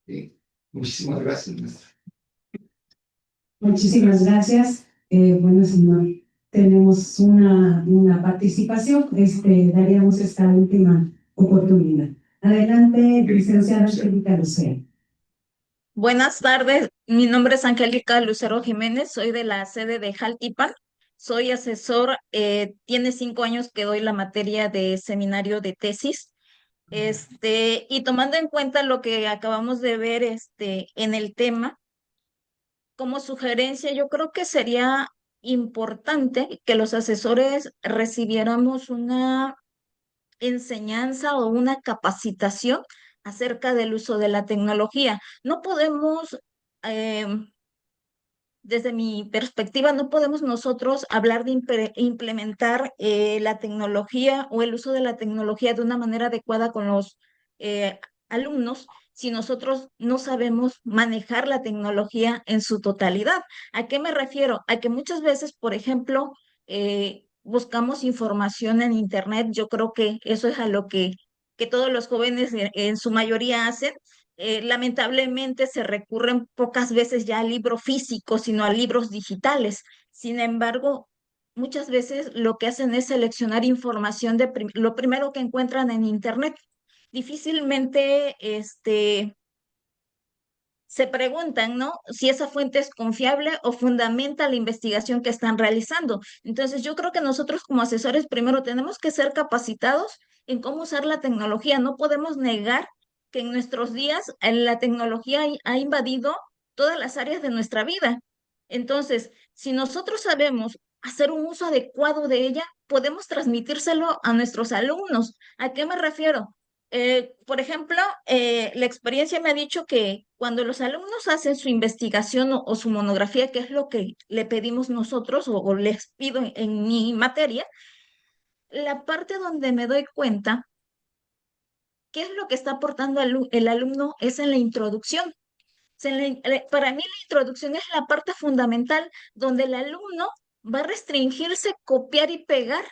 ¿Sí? Muchísimas gracias, maestra. Muchísimas gracias. Bueno, señor, tenemos una participación. Daríamos esta última oportunidad. Adelante, licenciada Angélica Lucero. Buenas tardes, mi nombre es Angélica Lucero Jiménez, soy de la sede de Jaltipan, soy asesor, tiene 5 años que doy la materia de seminario de tesis, y tomando en cuenta lo que acabamos de ver en el tema, como sugerencia, yo creo que sería importante que los asesores recibiéramos una enseñanza o una capacitación acerca del uso de la tecnología. No podemos, desde mi perspectiva, no podemos nosotros hablar de implementar la tecnología o el uso de la tecnología de una manera adecuada con los alumnos si nosotros no sabemos manejar la tecnología en su totalidad. ¿A qué me refiero? A que muchas veces, por ejemplo, buscamos información en Internet. Yo creo que eso es a lo que todos los jóvenes en su mayoría hacen. Lamentablemente se recurren pocas veces ya al libro físico, sino a libros digitales. Sin embargo, muchas veces lo que hacen es seleccionar información de lo primero que encuentran en Internet. Difícilmente se preguntan, ¿no? Si esa fuente es confiable o fundamenta la investigación que están realizando. Entonces, yo creo que nosotros como asesores primero tenemos que ser capacitados en cómo usar la tecnología. No podemos negar que en nuestros días la tecnología ha invadido todas las áreas de nuestra vida. Entonces, si nosotros sabemos hacer un uso adecuado de ella, podemos transmitírselo a nuestros alumnos. ¿A qué me refiero? Por ejemplo, la experiencia me ha dicho que cuando los alumnos hacen su investigación o su monografía, que es lo que le pedimos nosotros o les pido en mi materia, la parte donde me doy cuenta qué es lo que está aportando el alumno es en la introducción. Para mí la introducción es la parte fundamental donde el alumno va a restringirse, copiar y pegar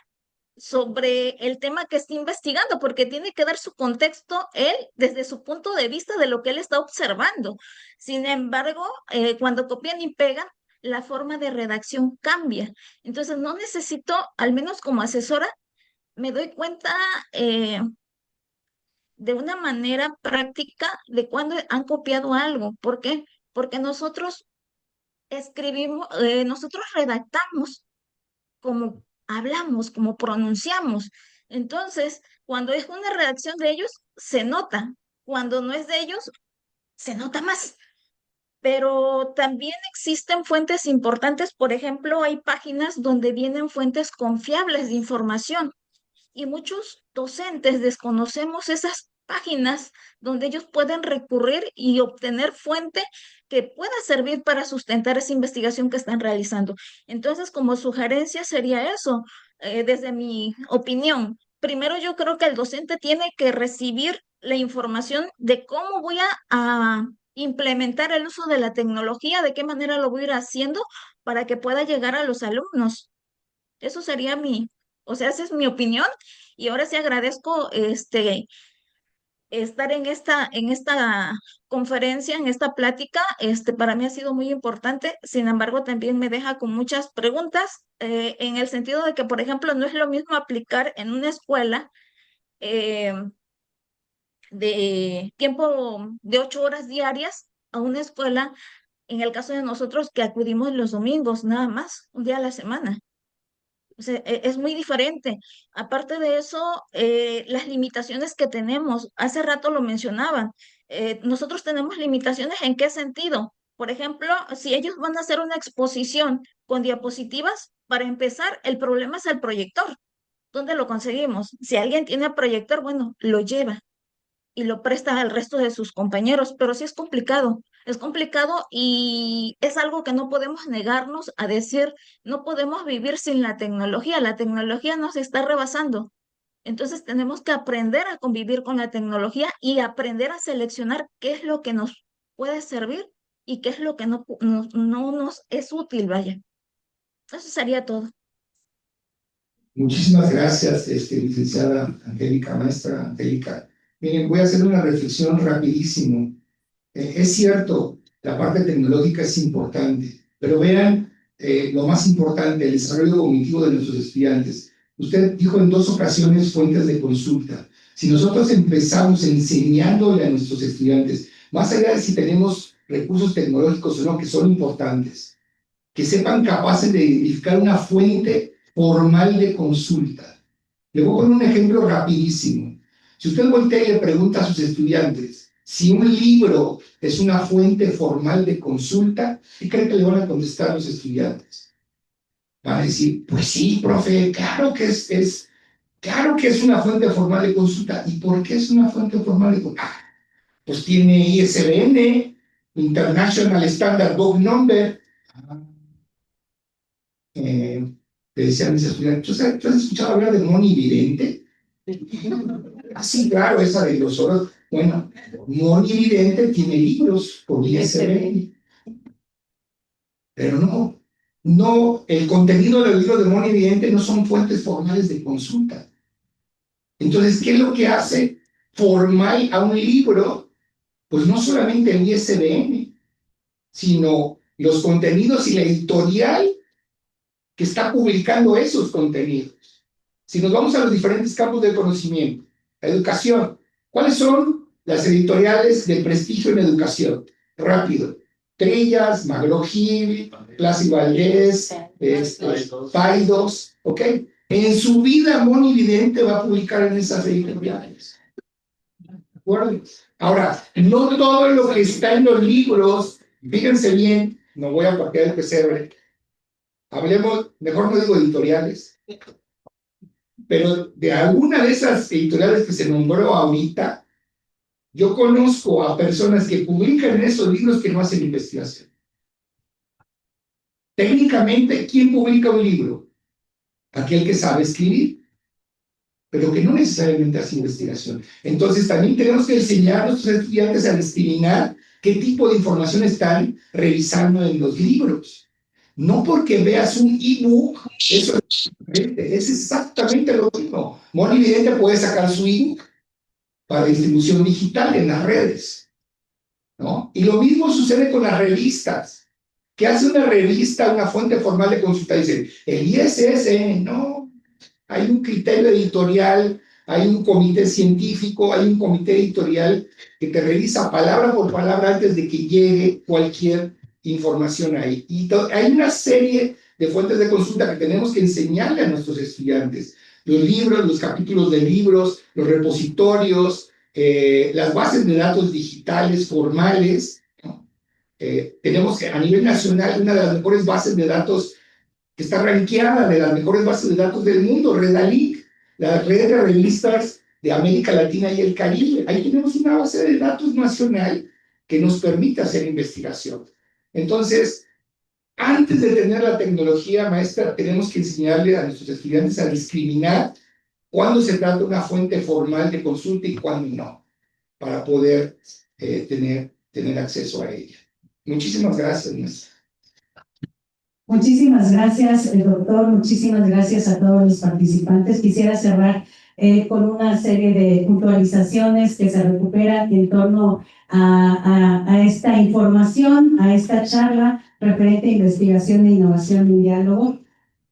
sobre el tema que está investigando, porque tiene que dar su contexto él desde su punto de vista de lo que él está observando. Sin embargo, cuando copian y pegan, la forma de redacción cambia. Entonces, no necesito, al menos como asesora, me doy cuenta de una manera práctica de cuando han copiado algo. ¿Por qué? Porque nosotros nosotros redactamos como hablamos, como pronunciamos. Entonces, cuando es una redacción de ellos, se nota. Cuando no es de ellos, se nota más. Pero también existen fuentes importantes. Por ejemplo, hay páginas donde vienen fuentes confiables de información y muchos docentes desconocemos esas páginas donde ellos pueden recurrir y obtener fuente que pueda servir para sustentar esa investigación que están realizando. Entonces, como sugerencia sería eso, desde mi opinión. Primero, yo creo que el docente tiene que recibir la información de cómo voy a implementar el uso de la tecnología, de qué manera lo voy a ir haciendo para que pueda llegar a los alumnos. Eso sería o sea, esa es mi opinión. Y ahora sí agradezco estar en esta conferencia, en esta plática. Para mí ha sido muy importante. Sin embargo, también me deja con muchas preguntas, en el sentido de que, por ejemplo, no es lo mismo aplicar en una escuela eh, de tiempo de 8 horas diarias a una escuela, en el caso de nosotros que acudimos los domingos, nada más, un día a la semana. O sea, es muy diferente. Aparte de eso, las limitaciones que tenemos, hace rato lo mencionaban, nosotros tenemos limitaciones ¿en qué sentido? Por ejemplo, si ellos van a hacer una exposición con diapositivas, para empezar, el problema es el proyector. ¿Dónde lo conseguimos? Si alguien tiene proyector, bueno, lo lleva y lo presta al resto de sus compañeros, pero sí es complicado y es algo que no podemos negarnos a decir, no podemos vivir sin la tecnología nos está rebasando. Entonces tenemos que aprender a convivir con la tecnología y aprender a seleccionar qué es lo que nos puede servir y qué es lo que no nos es útil, vaya. Eso sería todo. Muchísimas gracias, licenciada Angélica, maestra Angélica. Miren, voy a hacer una reflexión rapidísimo. Es cierto, la parte tecnológica es importante, pero vean lo más importante, el desarrollo cognitivo de nuestros estudiantes. Usted dijo en 2 ocasiones fuentes de consulta. Si nosotros empezamos enseñándole a nuestros estudiantes, más allá de si tenemos recursos tecnológicos o no, que son importantes, que sepan capaces de identificar una fuente formal de consulta. Le voy a poner un ejemplo rapidísimo. Si usted voltea y le pregunta a sus estudiantes si un libro es una fuente formal de consulta, ¿qué cree que le van a contestar los estudiantes? Van a decir, pues sí, profe, claro que claro que es una fuente formal de consulta. ¿Y por qué es una fuente formal de consulta? Pues tiene ISBN, International Standard Book Number. Le decían a mis estudiantes, ¿tú has escuchado hablar de monividente? Sí, claro, esa de los oros. Bueno, monividente tiene libros por ISBN. Pero no, el contenido del libro de monividente no son fuentes formales de consulta. Entonces, ¿qué es lo que hace formal a un libro? Pues no solamente el ISBN, sino los contenidos y la editorial que está publicando esos contenidos. Si nos vamos a los diferentes campos del conocimiento, la educación, ¿cuáles son las editoriales de prestigio en educación? Rápido. Trillas, McGraw-Hill, Plas y Valdés, Paidós, ¿ok? En su vida, Monividente va a publicar en esas editoriales. ¿De acuerdo? Ahora, no todo lo que está en los libros, fíjense bien, no voy a partir del pesebre, hablemos, mejor no digo editoriales, pero de alguna de esas editoriales que se nombró ahorita, yo conozco a personas que publican en esos libros que no hacen investigación. Técnicamente, ¿quién publica un libro? Aquel que sabe escribir, pero que no necesariamente hace investigación. Entonces, también tenemos que enseñar a nuestros estudiantes a discriminar qué tipo de información están revisando en los libros. No porque veas un ebook, eso es exactamente lo mismo. Moni Vidente puede sacar su ebook para distribución digital en las redes, ¿no? Y lo mismo sucede con las revistas. ¿Qué hace una revista, una fuente formal de consulta? Dicen, el ISSN, no. Hay un criterio editorial, hay un comité científico, hay un comité editorial que te revisa palabra por palabra antes de que llegue cualquier información ahí. Y hay una serie de fuentes de consulta que tenemos que enseñarle a nuestros estudiantes. Los libros, los capítulos de libros, los repositorios, las bases de datos digitales formales, ¿no? Tenemos a nivel nacional una de las mejores bases de datos que está rankeada de las mejores bases de datos del mundo, Redalink, la red de revistas de América Latina y el Caribe. Ahí tenemos una base de datos nacional que nos permite hacer investigación. Entonces, antes de tener la tecnología, maestra, tenemos que enseñarle a nuestros estudiantes a discriminar cuándo se trata de una fuente formal de consulta y cuándo no, para poder tener acceso a ella. Muchísimas gracias, maestra. Muchísimas gracias, doctor. Muchísimas gracias a todos los participantes. Quisiera cerrar con una serie de puntualizaciones que se recuperan en torno a esta información, a esta charla referente a investigación e innovación y diálogo.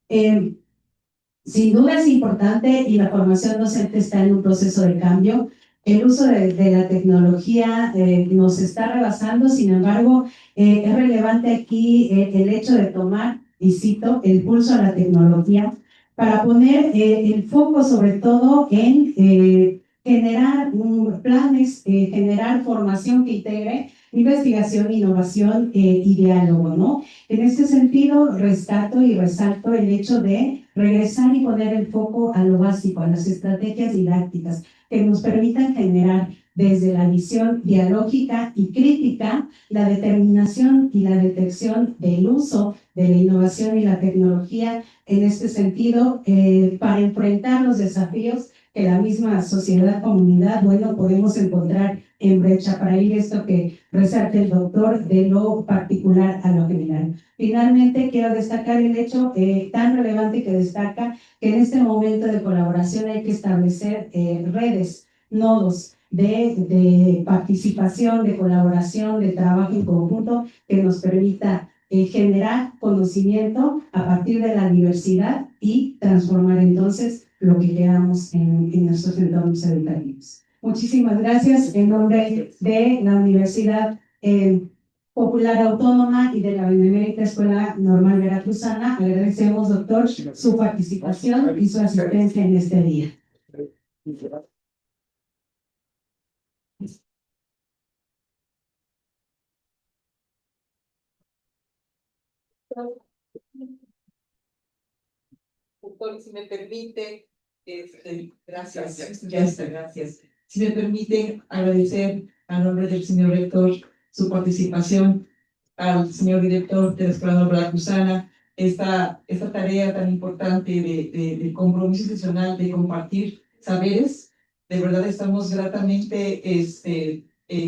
Sin duda es importante y la formación docente está en un proceso de cambio. El uso de la tecnología nos está rebasando, sin embargo, es relevante aquí el hecho de tomar, y cito, el pulso a la tecnología para poner el foco sobre todo en generar planes, generar formación que integre investigación, innovación y diálogo, ¿no? En este sentido, rescato y resalto el hecho de regresar y poner el foco a lo básico, a las estrategias didácticas que nos permitan generar desde la visión dialógica y crítica la determinación y la detección del uso de la innovación y la tecnología en este sentido para enfrentar los desafíos que la misma sociedad, comunidad, bueno, podemos encontrar en brecha para ir esto que resalta el doctor de lo particular a lo general. Finalmente, quiero destacar el hecho tan relevante que destaca que en este momento de colaboración hay que establecer redes, nodos de participación, de colaboración, de trabajo en conjunto que nos permita generar conocimiento a partir de la diversidad y transformar entonces lo que queramos en nuestros entornos educativos. Muchísimas gracias en nombre de la Universidad Popular Autónoma y de la Benemérita Escuela Normal Veracruzana. Agradecemos, doctor, su participación y su asistencia en este día. Doctor, si me permite, gracias, ya está, gracias. Si me permiten agradecer a nombre del señor rector su participación, al señor director de la Escuela Normal Veracruzana, esta tarea tan importante de compromiso institucional de compartir saberes. De verdad estamos gratamente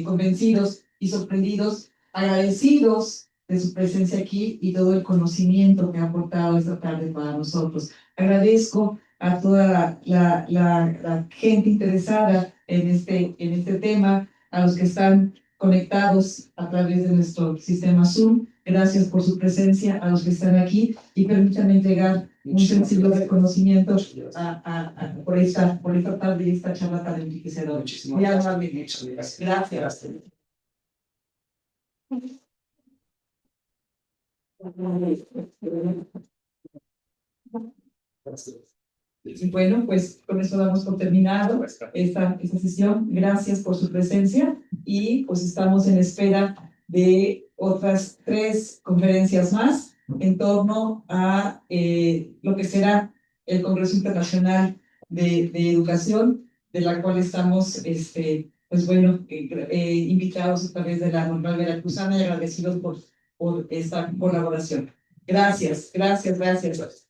convencidos y sorprendidos, agradecidos de su presencia aquí y todo el conocimiento que ha aportado esta tarde para nosotros. Agradezco a toda la gente interesada en este tema, a los que están conectados a través de nuestro sistema Zoom. Gracias por su presencia, a los que están aquí, y permítanme entregar un sensible reconocimiento por esta tarde y esta charla tan enriquecedora. Muy amable. Muchas gracias. Gracias. Bueno, pues con esto damos por terminado esta sesión. Gracias por su presencia. y pues estamos en espera de otras 3 conferencias más en torno a lo que será el Congreso Internacional de Educación, de la cual estamos, pues bueno, invitados a través de la Normal Veracruzana y agradecidos por esta colaboración. Gracias, gracias, gracias.